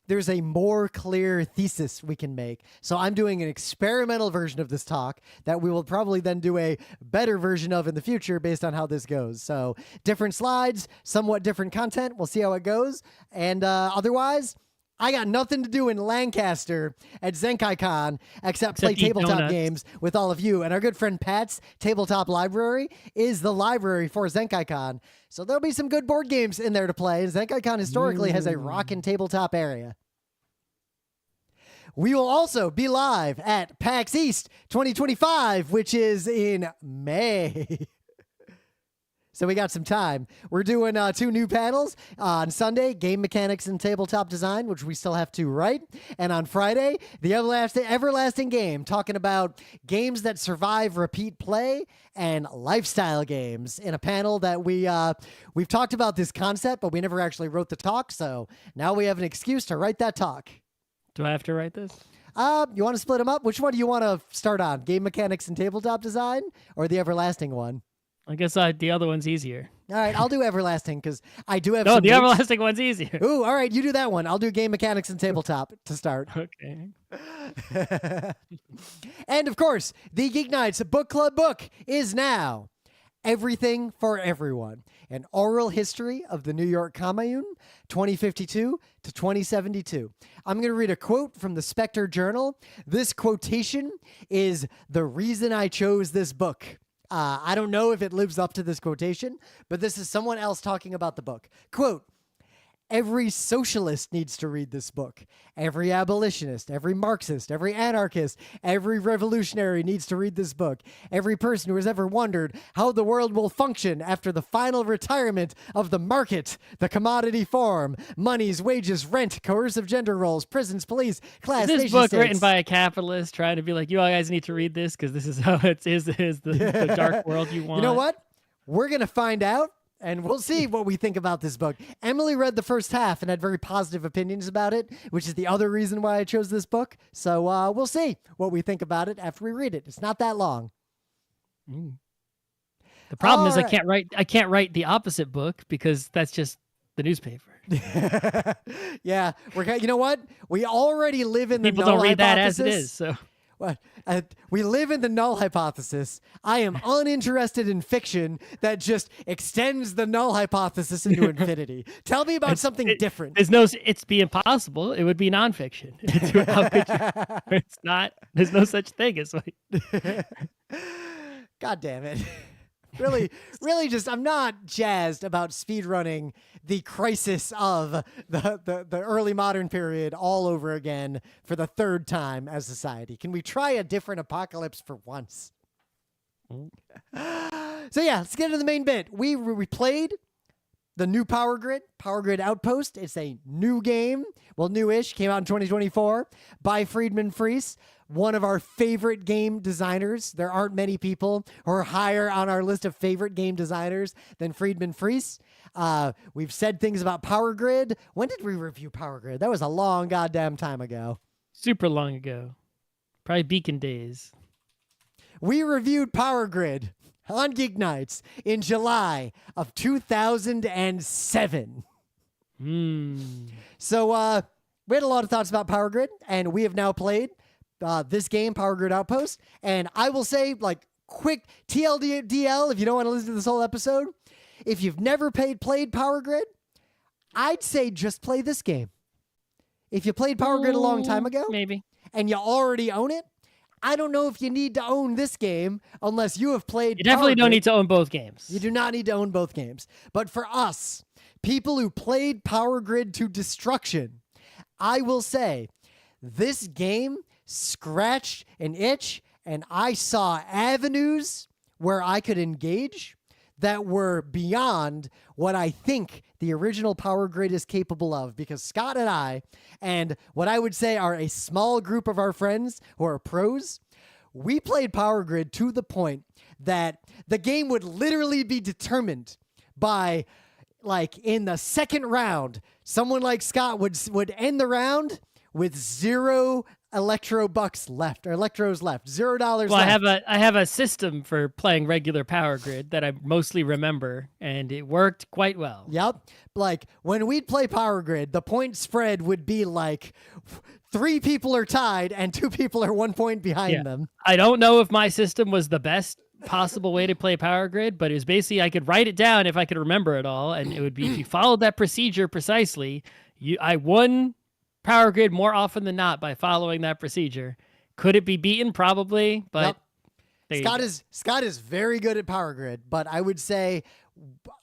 there's a more clear thesis we can make. So I'm doing an experimental version of this talk that we will probably then do a better version of in the future based on how this goes. So different slides, somewhat different content. We'll see how it goes, and otherwise, I got nothing to do in Lancaster at ZenkaiCon except play tabletop games with all of you. And our good friend Pat's Tabletop Library is the library for ZenkaiCon. So there'll be some good board games in there to play. ZenkaiCon historically has a rockin' tabletop area. We will also be live at PAX East 2025, which is in May. So we got some time. We're doing 2 new panels. On Sunday, game mechanics and tabletop design, which we still have to write. And on Friday, the everlasting game, talking about games that survive repeat play and lifestyle games in a panel that we've talked about this concept, but we never actually wrote the talk. So now we have an excuse to write that talk. Do I have to write this? You want to split them up? Which one do you want to start on? Game mechanics and tabletop design or the everlasting one? I guess the other one's easier. All right, I'll do everlasting because I do have. No, some the notes. everlasting one's easier. Ooh, all right, you do that one. I'll do game mechanics and tabletop to start. Okay. And of course, the GeekNights book club book is now Everything for Everyone: An Oral History of the New York Commune, 2052 to 2072. I'm going to read a quote from the Spectre Journal. This quotation is the reason I chose this book. I don't know if it lives up to this quotation, but this is someone else talking about the book. Quote, every socialist needs to read this book. Every abolitionist, every Marxist, every anarchist, every revolutionary needs to read this book. Every person who has ever wondered how the world will function after the final retirement of the market, the commodity form, monies, wages, rent, coercive gender roles, prisons, police, class, is this nation book states. Written by a capitalist trying to be like, you all guys need to read this because this is how it is the dark world you want? You know what? We're going to find out. And we'll see what we think about this book. Emily read the first half and had very positive opinions about it, which is the other reason why I chose this book. So we'll see what we think about it after we read it. It's not that long. The problem is I can't write the opposite book because that's just the newspaper. Yeah. You know what? We already live in the People null don't read hypothesis. that as it is, so... We live in the null hypothesis. I am uninterested in fiction that just extends the null hypothesis into infinity. Tell me about something different. It's be impossible. It would be nonfiction. How could you? It's not. There's no such thing as like. God damn it. Really just, I'm not jazzed about speedrunning the crisis of the early modern period all over again for the 3rd time as society. Can we try a different apocalypse for once? So yeah, let's get into the main bit. We played the new Power Grid Outpost. It's a new game. Well, newish. Came out in 2024 by Friedemann Friese. one of our favorite game designers. There aren't many people who are higher on our list of favorite game designers than Friedemann Friese. We've said things about Power Grid. When did we review Power Grid? That was a long goddamn time ago. Super long ago. Probably Beacon days. We reviewed Power Grid on GeekNights in July of 2007. So we had a lot of thoughts about Power Grid, and we have now played this game, Power Grid Outpost. And I will say, like, quick TLDL, if you don't want to listen to this whole episode, if you've never played Power Grid, I'd say just play this game. If you played Power Grid a long time ago, maybe, and you already own it, I don't know if you need to own this game unless you have played. You definitely don't need to own both games. You do not need to own both games. But for us, people who played Power Grid to destruction, I will say this game scratched an itch, and I saw avenues where I could engage that were beyond what I think the original Power Grid is capable of, because Scott and I, and what I would say are a small group of our friends who are pros, we played Power Grid to the point that the game would literally be determined by, like, in the second round, someone like Scott would end the round with $0 electros left, $0 left. Well, I have a system for playing regular Power Grid that I mostly remember, and it worked quite well. Yep. Like, when we'd play Power Grid, the point spread would be like 3 people are tied and 2 people are 1 point behind them. I don't know if my system was the best possible way to play Power Grid, but it was basically I could write it down if I could remember it all, and it would be if you followed that procedure precisely, I won Power Grid more often than not by following that procedure. Could it be beaten? Probably, but Scott is very good at Power Grid, but I would say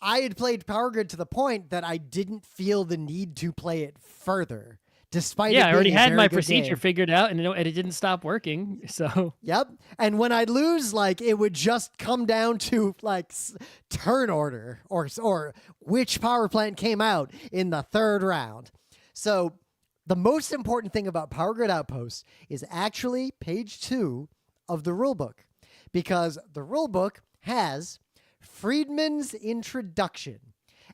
I had played Power Grid to the point that I didn't feel the need to play it further. Despite I already had my procedure figured out, and it didn't stop working. So and when I'd lose, like, it would just come down to like turn order or which power plant came out in the third round. So the most important thing about Power Grid Outpost is actually page 2 of the rulebook, because the rulebook has Friedemann's introduction,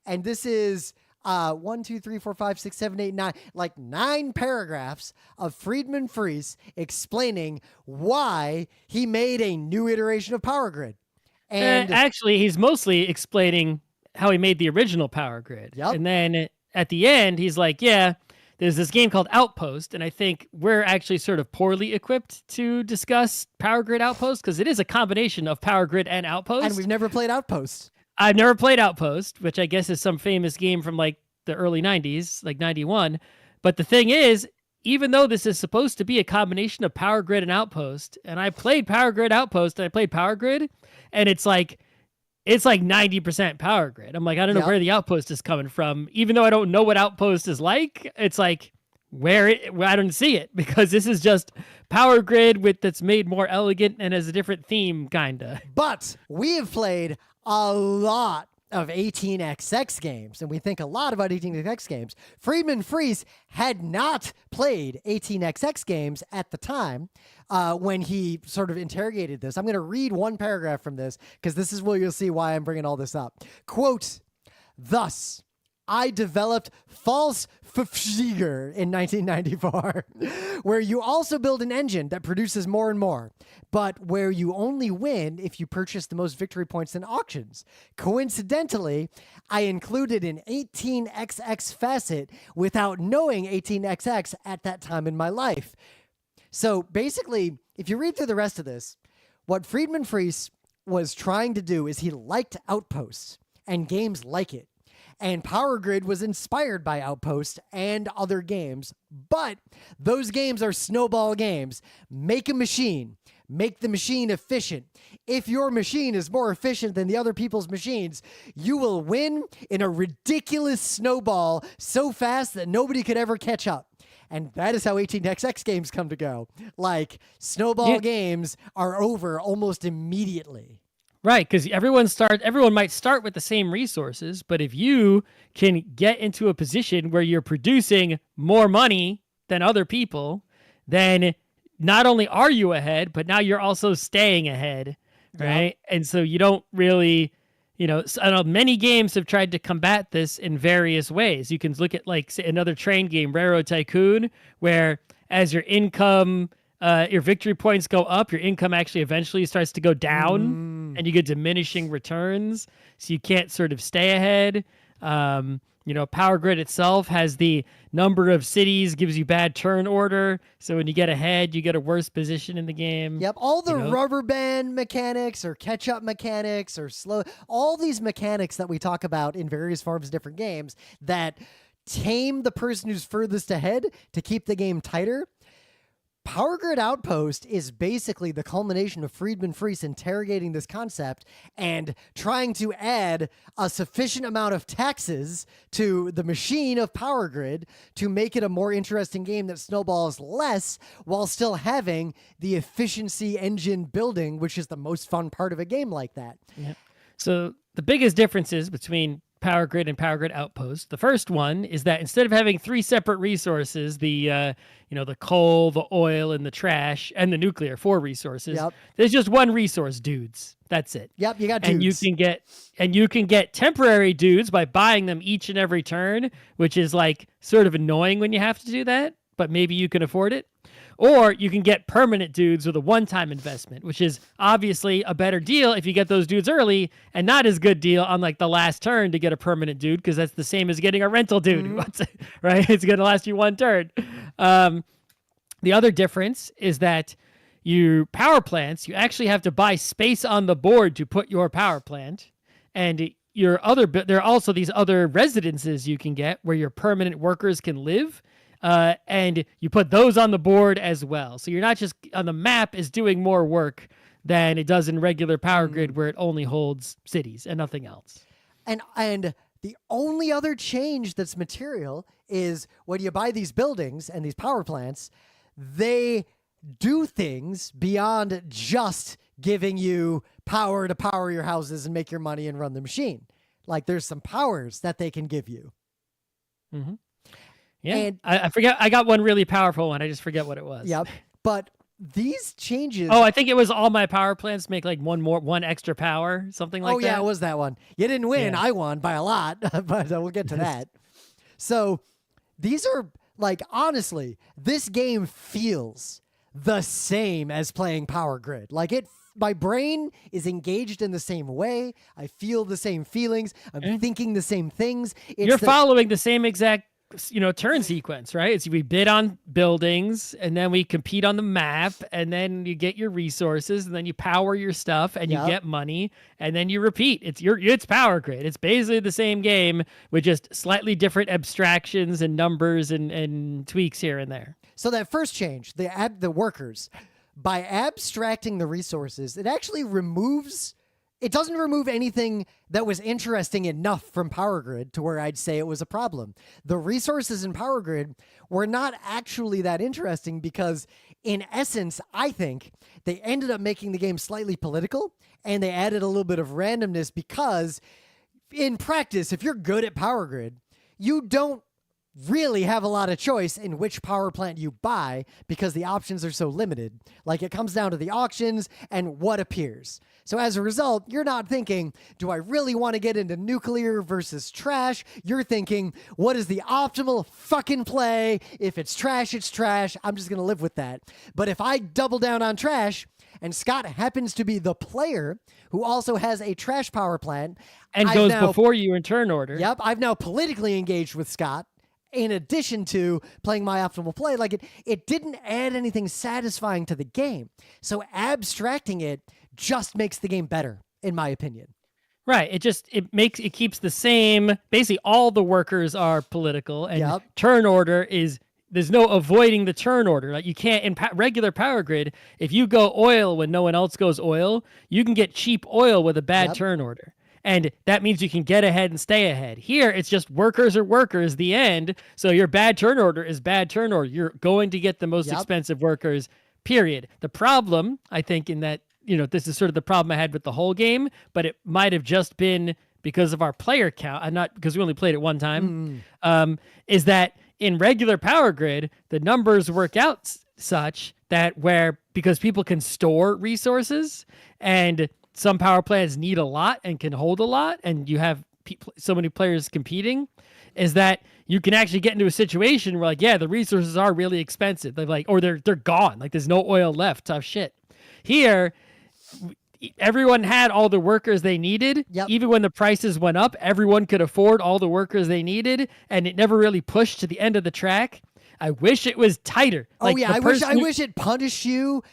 and this is 1, 2, 3, 4, 5, 6, 7, 8, 9, like 9 paragraphs of Friedemann Friese explaining why he made a new iteration of Power Grid. And actually, he's mostly explaining how he made the original Power Grid. And then at the end, he's like, there's this game called Outpost, and I think we're actually sort of poorly equipped to discuss Power Grid Outpost because it is a combination of Power Grid and Outpost. And we've never played Outpost. I've never played Outpost, which I guess is some famous game from like the early 90s, like 91. But the thing is, even though this is supposed to be a combination of Power Grid and Outpost, and I played Power Grid Outpost and I played Power Grid, and it's like 90% Power Grid. I'm like, I don't know where the Outpost is coming from. Even though I don't know what Outpost is like, it's like where I don't see it, because this is just Power Grid that's made more elegant and has a different theme, kinda. But we have played a lot of 18xx games, and we think a lot about 18xx games. Friedemann Friese had not played 18xx games at the time when he sort of interrogated this. I'm going to read one paragraph from this, because this is where you'll see why I'm bringing all this up. Quote, "Thus, I developed False Ffiger in 1994, where you also build an engine that produces more and more, but where you only win if you purchase the most victory points in auctions. Coincidentally, I included an 18xx facet without knowing 18xx at that time in my life." So basically, if you read through the rest of this, what Friedemann Friese was trying to do is he liked Outposts and games like it. And Power Grid was inspired by Outpost and other games, but those games are snowball games. Make a machine. Make the machine efficient. If your machine is more efficient than the other people's machines, you will win in a ridiculous snowball so fast that nobody could ever catch up. And that is how 18xx games come to go. Like, snowball games are over almost immediately. Right, because everyone might start with the same resources, but if you can get into a position where you're producing more money than other people, then not only are you ahead, but now you're also staying ahead, right? And so you don't really, I know many games have tried to combat this in various ways. You can look at like say, another train game, Railroad Tycoon, where as your income, your victory points go up, your income actually eventually starts to go down, and you get diminishing returns, so you can't sort of stay ahead. Power Grid itself has the number of cities gives you bad turn order. So when you get ahead, you get a worse position in the game. Yep. All the rubber band mechanics or catch-up mechanics or all these mechanics that we talk about in various forms of different games that tame the person who's furthest ahead to keep the game tighter. Power Grid Outpost is basically the culmination of Friedemann Friese interrogating this concept and trying to add a sufficient amount of taxes to the machine of Power Grid to make it a more interesting game that snowballs less while still having the efficiency engine building, which is the most fun part of a game like that. Yeah. So the biggest differences between Power Grid and Power Grid Outpost. The first one is that instead of having 3 separate resources, the coal, the oil, and the trash, and the nuclear, 4 resources. Yep. There's just one resource, dudes. That's it. Yep, you got dudes. And you can get temporary dudes by buying them each and every turn, which is like sort of annoying when you have to do that, but maybe you can afford it. Or you can get permanent dudes with a one-time investment, which is obviously a better deal if you get those dudes early, and not as good deal on like the last turn to get a permanent dude, because that's the same as getting a rental dude, right? It's going to last you one turn. The other difference is that your power plants, you actually have to buy space on the board to put your power plant, and there are also these other residences you can get where your permanent workers can live. And you put those on the board as well. So you're not just on the map is doing more work than it does in regular Power Grid where it only holds cities and nothing else. And the only other change that's material is when you buy these buildings and these power plants, they do things beyond just giving you power to power your houses and make your money and run the machine. Like there's some powers that they can give you. Mm-hmm. Yeah, and I forget. I got one really powerful one. I just forget what it was. Yep. But these changes. Oh, I think it was all my power plants make like one extra power, something like that. Oh yeah, it was that one. You didn't win. Yeah. I won by a lot, but we'll get to that. So these are like, honestly, this game feels the same as playing Power Grid. Like my brain is engaged in the same way. I feel the same feelings. I'm thinking the same things. You're following the same exact turn sequence, right? It's we bid on buildings, and then we compete on the map, and then you get your resources, and then you power your stuff, and you get money, and then you repeat. It's Power Grid. It's basically the same game with just slightly different abstractions and numbers and tweaks here and there. So that first change, the workers, by abstracting the resources, it actually it doesn't remove anything that was interesting enough from Power Grid to where I'd say it was a problem. The resources in Power Grid were not actually that interesting because, in essence, I think they ended up making the game slightly political, and they added a little bit of randomness because, in practice, if you're good at Power Grid, you don't really have a lot of choice in which power plant you buy because the options are so limited. Like it comes down to the auctions and what appears. So as a result, you're not thinking, do I really want to get into nuclear versus trash? You're thinking, what is the optimal fucking play? If it's trash, it's trash. I'm just going to live with that. But if I double down on trash, and Scott happens to be the player who also has a trash power plant. And goes before you in turn order. Yep. I've now politically engaged with Scott. In addition to playing my optimal play, like it didn't add anything satisfying to the game. So abstracting it just makes the game better, in my opinion. Right. It keeps the same. Basically, all the workers are political, and turn order there's no avoiding the turn order. Like you can't in regular Power Grid. If you go oil when no one else goes oil, you can get cheap oil with a bad turn order. And that means you can get ahead and stay ahead. Here, it's just workers are workers, the end. So your bad turn order is bad turn order. You're going to get the most expensive workers, period. The problem, I think, in that, this is sort of the problem I had with the whole game, but it might have just been because of our player count, and not because we only played it one time, is that in regular Power Grid, the numbers work out such because people can store resources and some power plants need a lot and can hold a lot, and you have so many players competing, is that you can actually get into a situation where, like, yeah, the resources are really expensive. They're like, or they're gone. Like, there's no oil left. Tough shit. Here, everyone had all the workers they needed. Yep. Even when the prices went up, everyone could afford all the workers they needed, and it never really pushed to the end of the track. I wish it was tighter. Oh yeah, I wish it punished you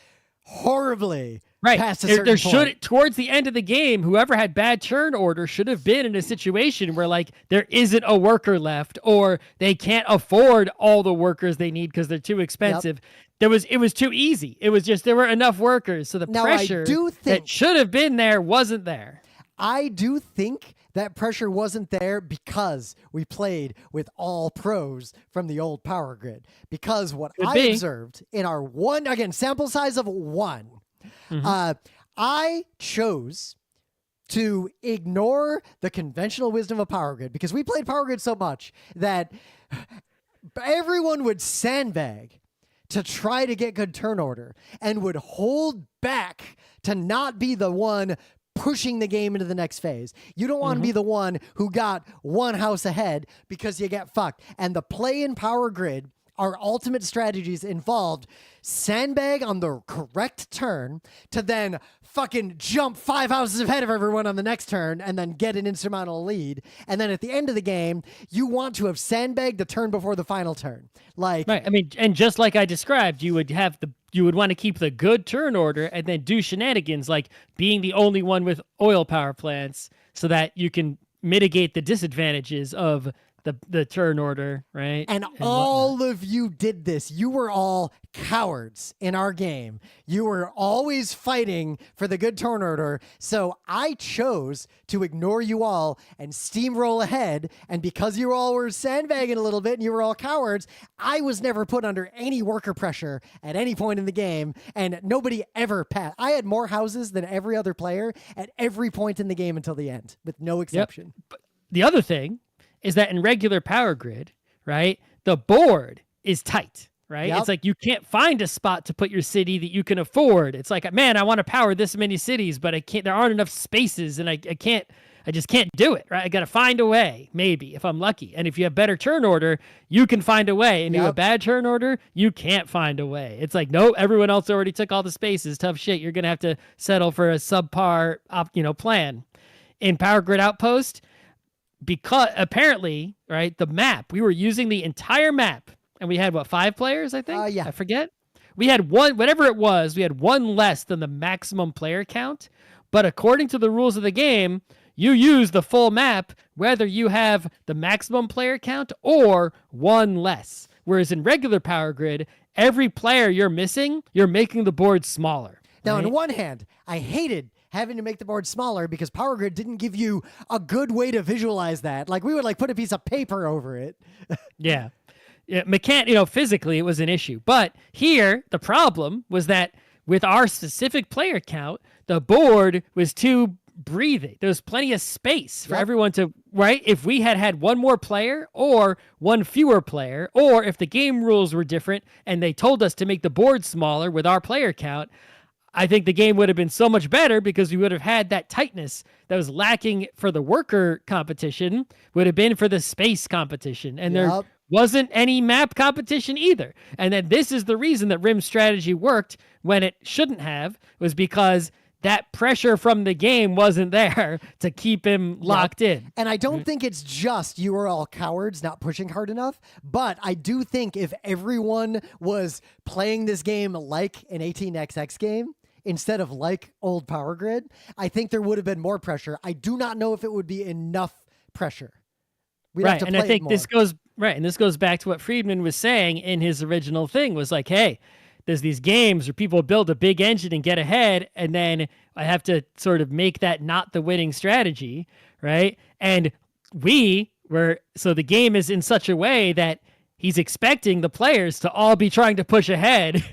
horribly. Right. Past a certain there point. should, towards the end of the game, whoever had bad turn order should have been in a situation where, like, there isn't a worker left, or they can't afford all the workers they need because they're too expensive. Yep. It was too easy. It was just there were enough workers, so the pressure that should have been there wasn't there. I do think that pressure wasn't there because we played with all pros from the old power grid. Because what I observed in our sample size of 1, I chose to ignore the conventional wisdom of power grid because we played power grid so much that everyone would sandbag to try to get good turn order and would hold back to not be the one pushing the game into the next phase. You don't want to be the one who got one house ahead because you get fucked. And the play in power grid, our ultimate strategies involved sandbag on the correct turn to then fucking jump 5 houses ahead of everyone on the next turn and then get an insurmountable lead. And then at the end of the game, you want to have sandbagged the turn before the final turn. Like, right. I mean, and just like I described, you would want to keep the good turn order and then do shenanigans like being the only one with oil power plants so that you can mitigate the disadvantages of the turn order, right? And all of you did this. You were all cowards in our game. You were always fighting for the good turn order. So I chose to ignore you all and steamroll ahead. And because you all were sandbagging a little bit and you were all cowards, I was never put under any worker pressure at any point in the game. And nobody ever passed. I had more houses than every other player at every point in the game until the end, with no exception. Yep. But the other thing is that in regular power grid, right, the board is tight, right? Yep. It's like you can't find a spot to put your city that you can afford. It's like, man, I want to power this many cities, but I can't, there aren't enough spaces and I just can't do it, right? I got to find a way, maybe, if I'm lucky. And if you have better turn order, you can find a way. And you have a bad turn order, you can't find a way. It's like, nope, everyone else already took all the spaces. Tough shit. You're going to have to settle for a subpar, plan. In Power Grid Outpost, because apparently, right, the map, we were using the entire map and we had 5 players, I think? Yeah. I forget. We had one, whatever it was, we had one less than the maximum player count. But according to the rules of the game, you use the full map, whether you have the maximum player count or one less. Whereas in regular Power Grid, every player you're missing, you're making the board smaller. Now, right? on one hand, I hated having to make the board smaller because Power Grid didn't give you a good way to visualize that. Like, we would put a piece of paper over it. Yeah. Physically it was an issue. But here, the problem was that with our specific player count, the board was too breathing. There was plenty of space for everyone to, right? If we had one more player or one fewer player, or if the game rules were different and they told us to make the board smaller with our player count, I think the game would have been so much better because we would have had that tightness that was lacking for the worker competition would have been for the space competition. And there wasn't any map competition either. And then this is the reason that Rim's strategy worked when it shouldn't have, was because that pressure from the game wasn't there to keep him locked in. And I don't think it's just you were all cowards not pushing hard enough, but I do think if everyone was playing this game like an 18xx game, instead of like old Power Grid, I think there would have been more pressure. I do not know if it would be enough pressure. We'd have to and play I think it more. this goes back to what Friedemann was saying in his original thing, was like, hey, there's these games where people build a big engine and get ahead, and then I have to sort of make that not the winning strategy, right? And so the game is in such a way that he's expecting the players to all be trying to push ahead,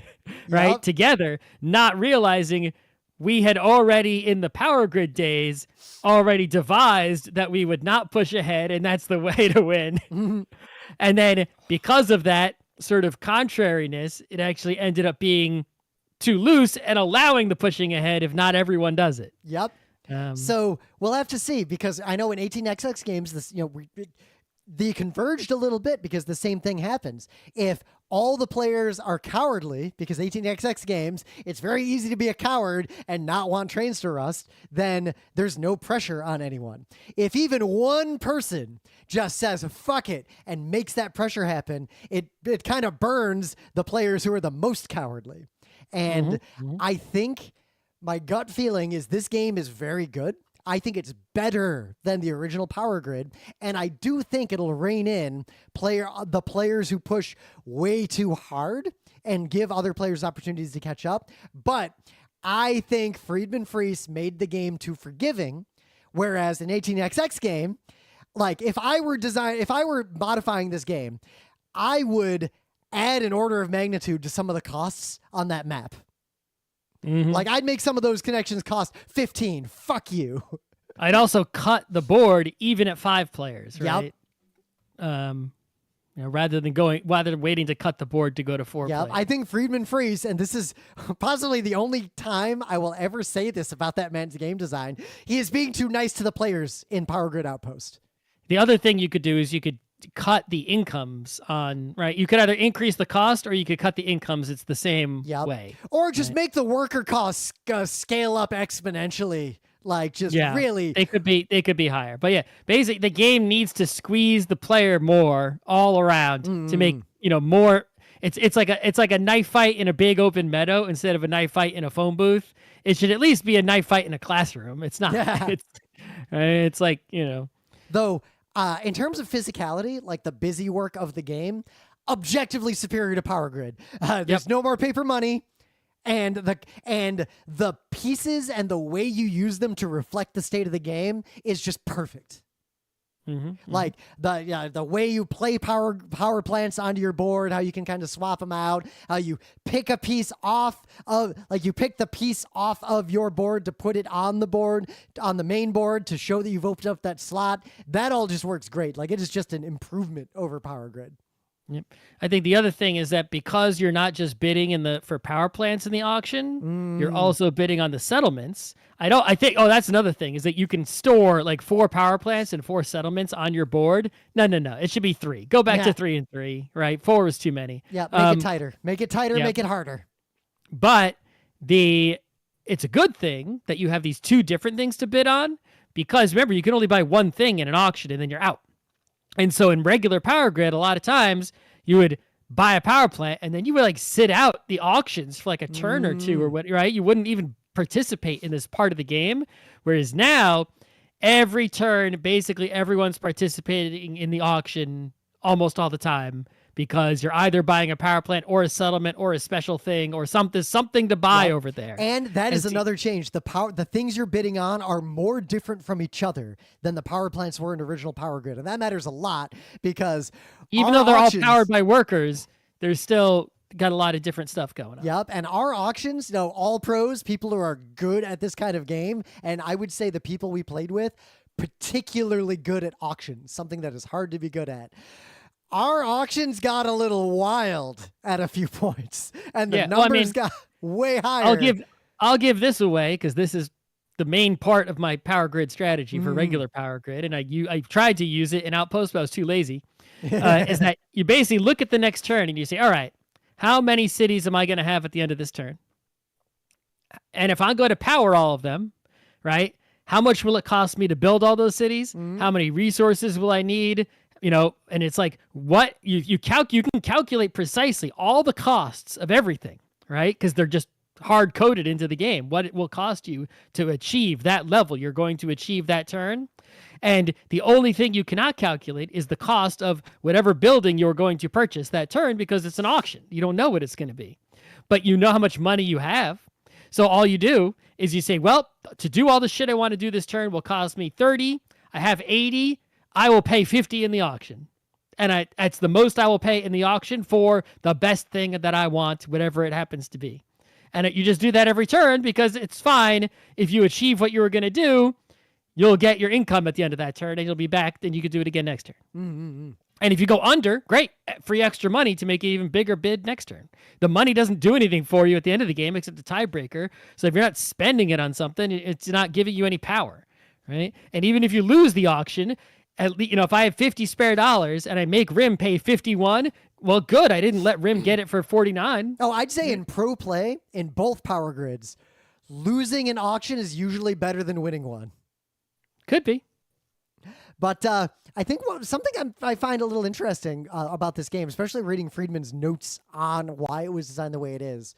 right, together, not realizing we had already, in the Power Grid days, already devised that we would not push ahead, and that's the way to win. And then because of that, sort of contrariness, it actually ended up being too loose and allowing the pushing ahead if not everyone does it. Yep. So we'll have to see, because I know in 18xx games, this they converged a little bit because the same thing happens. If all the players are cowardly, because 18xx games, it's very easy to be a coward and not want trains to rust, then there's no pressure on anyone. If even one person just says fuck it and makes that pressure happen, it kind of burns the players who are the most cowardly. And I think my gut feeling is this game is very good. I think it's better than the original Power Grid, and I do think it'll rein in the players who push way too hard and give other players opportunities to catch up. But I think Friedemann Friese made the game too forgiving, whereas an 18xx game, like if I were modifying this game, I would add an order of magnitude to some of the costs on that map. Like I'd make some of those connections cost 15. Fuck you. I'd also cut the board even at 5 players, right? Yep. Rather than waiting to cut the board to go to 4 players. I think Friedemann Friese, and this is possibly the only time I will ever say this about that man's game design, he is being too nice to the players in Power Grid Outpost. The other thing you could do is you could cut the incomes on, right? You could either increase the cost or you could cut the incomes. It's the same way. Or just make the worker costs scale up exponentially. Like really. They could be higher. But yeah, basically the game needs to squeeze the player more all around to make, more. It's like a knife fight in a big open meadow instead of a knife fight in a phone booth. It should at least be a knife fight in a classroom. It's not. Yeah. It's like, Though, in terms of physicality, like the busy work of the game, objectively superior to Power Grid. There's no more paper money, and the pieces and the way you use them to reflect the state of the game is just perfect. Like the way you play power plants onto your board, how you can kind of swap them out, how you pick a piece off of, like you pick the piece off of your board to put it on the board, on the main board to show that you've opened up that slot. That all just works great. Like it is just an improvement over Power Grid. Yep. I think the other thing is that because you're not just bidding for power plants in the auction, you're also bidding on the settlements. I think that's another thing is that you can store like 4 power plants and 4 settlements on your board. No. It should be 3. Go back to 3 and 3, right? 4 is too many. Yeah. Make it tighter. Make it tighter. Make it harder. But it's a good thing that you have these 2 different things to bid on, because remember, you can only buy one thing in an auction and then you're out. And so in regular Power Grid, a lot of times you would buy a power plant and then you would like sit out the auctions for like a turn or 2 or what, right? You wouldn't even participate in this part of the game. Whereas now, every turn, basically everyone's participating in the auction almost all the time, because you're either buying a power plant or a settlement or a special thing or something to buy over there. And that is another change. The things you're bidding on are more different from each other than the power plants were in original Power Grid. And that matters a lot, because even though they're all powered by workers, there's still got a lot of different stuff going on. Yep. And our auctions, all pros, people who are good at this kind of game, and I would say the people we played with, particularly good at auctions, something that is hard to be good at. Our auctions got a little wild at a few points, and the numbers got way higher. I'll give this away, because this is the main part of my Power Grid strategy for regular Power Grid, and I tried to use it in Outpost, but I was too lazy. Is that you basically look at the next turn and you say, all right, how many cities am I going to have at the end of this turn? And if I'm going to power all of them, right, how much will it cost me to build all those cities? How many resources will I need? And it's like what you can calculate precisely all the costs of everything, right? Because they're just hard coded into the game. What it will cost you to achieve that level you're going to achieve that turn. And the only thing you cannot calculate is the cost of whatever building you're going to purchase that turn, because it's an auction. You don't know what it's going to be, but you know how much money you have. So all you do is you say, well, to do all the shit I want to do this turn will cost me 30. I have 80. I will pay 50 in the auction. And that's the most I will pay in the auction for the best thing that I want, whatever it happens to be. And you just do that every turn, because it's fine if you achieve what you were going to do. you'll get your income at the end of that turn, and you'll be back. Then you could do it again next turn. Mm-hmm. And if you go under, great, free extra money to make an even bigger bid next turn. The money doesn't do anything for you at the end of the game except the tiebreaker. So if you're not spending it on something, it's not giving you any power, right? And even if you lose the auction, at least, if I have 50 spare dollars and I make Rim pay 51, well, good. I didn't let Rim get it for 49. Oh, I'd say in pro play, in both power grids, losing an auction is usually better than winning one. Could be. But I think something I find a little interesting about this game, especially reading Friedman's notes on why it was designed the way it is,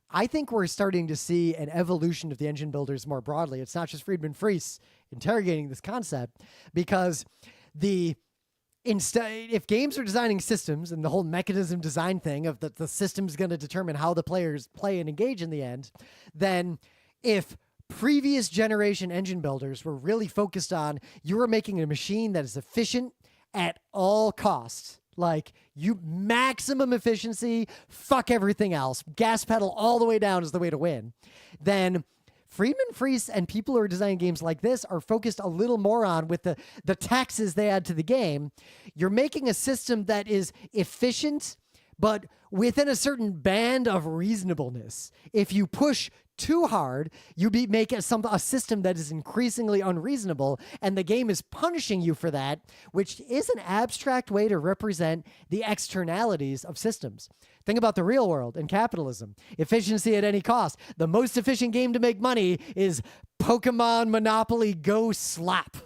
I think we're starting to see an evolution of the engine builders more broadly. It's not just Friedemann Friese interrogating this concept, because if games are designing systems and the whole mechanism design thing of the system's going to determine how the players play and engage in the end, then if previous generation engine builders were really focused on you were making a machine that is efficient at all costs, like you maximum efficiency, fuck everything else, gas pedal all the way down is the way to win, then Friedemann Friese and people who are designing games like this are focused a little more on, with the taxes they add to the game, you're making a system that is efficient but within a certain band of reasonableness. If you push too hard, you make a system that is increasingly unreasonable, and the game is punishing you for that, which is an abstract way to represent the externalities of systems. Think about the real world and capitalism. Efficiency at any cost. The most efficient game to make money is Pokémon Monopoly Go Slap.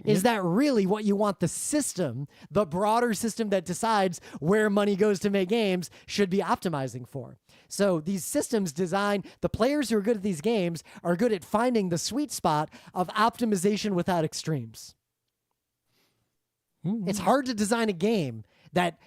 Is that really what you want the system, the broader system that decides where money goes to make games, should be optimizing for? So these systems design, the players who are good at these games are good at finding the sweet spot of optimization without extremes. Mm-hmm. It's hard to design a game that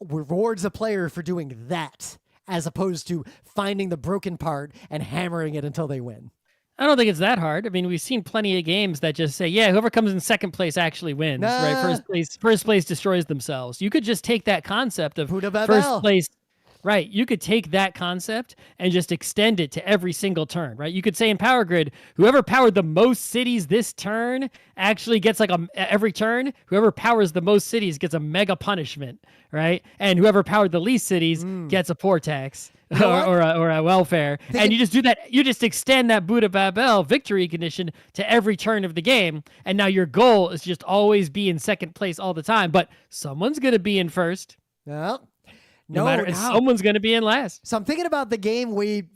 rewards a player for doing that, as opposed to finding the broken part and hammering it until they win. I don't think it's that hard. I mean, we've seen plenty of games that just say, yeah, whoever comes in second place actually wins, right? First place destroys themselves. You could just take that concept of first place. Right. You could take that concept and just extend it to every single turn, right? You could say in Power Grid, whoever powered the most cities this turn actually gets every turn, whoever powers the most cities gets a mega punishment, right? And whoever powered the least cities gets a poor tax. Or a welfare. And you just do that. You just extend that Buddha Babel victory condition to every turn of the game. And now your goal is just always be in second place all the time. But someone's going to be in first. Well, someone's going to be in last. So I'm thinking about the game we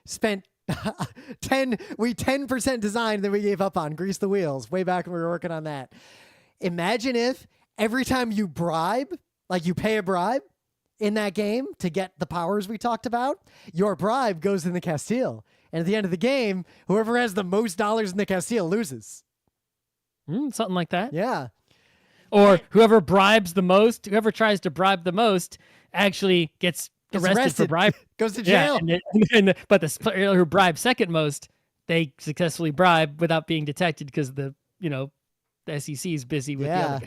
spent 10% design that we gave up on, Grease the Wheels, way back when we were working on that. Imagine if every time you bribe, you pay a bribe in that game to get the powers we talked about, your bribe goes in the Castile. And at the end of the game, whoever has the most dollars in the Castile loses. Something like that. Yeah. Or whoever bribes the most, whoever tries to bribe the most actually gets arrested for bribe. Goes to jail. Yeah, but the player who bribes second most, they successfully bribe without being detected because the SEC is busy with the other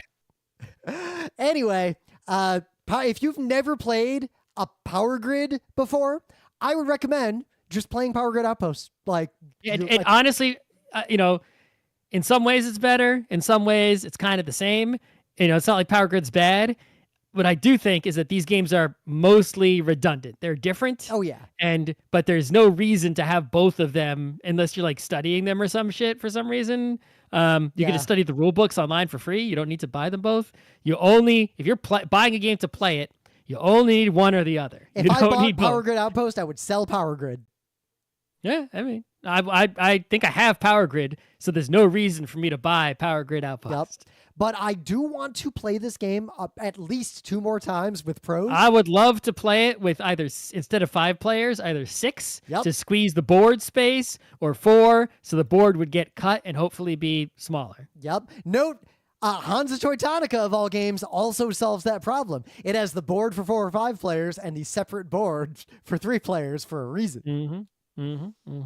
game. Anyway, if you've never played a Power Grid before, I would recommend just playing Power Grid Outpost. Honestly, in some ways it's better. In some ways it's kind of the same. It's not like Power Grid's bad. What I do think is that these games are mostly redundant. They're different. Oh, yeah. But there's no reason to have both of them unless you're studying them or some shit for some reason. You can just study the rule books online for free. You don't need to buy them both. If you're buying a game to play it, you only need one or the other. If I bought Power Grid Outpost, I would sell Power Grid. Yeah, I mean, I think I have Power Grid, so there's no reason for me to buy Power Grid Outpost. Yep. But I do want to play this game at least 2 more times with pros. I would love to play it with instead of 5 players, either 6 to squeeze the board space, or 4 so the board would get cut and hopefully be smaller. Yep. Note, Hansa Teutonica of all games also solves that problem. It has the board for 4 or 5 players and the separate board for 3 players for a reason. Mm-hmm. Mm-hmm. Mm-hmm.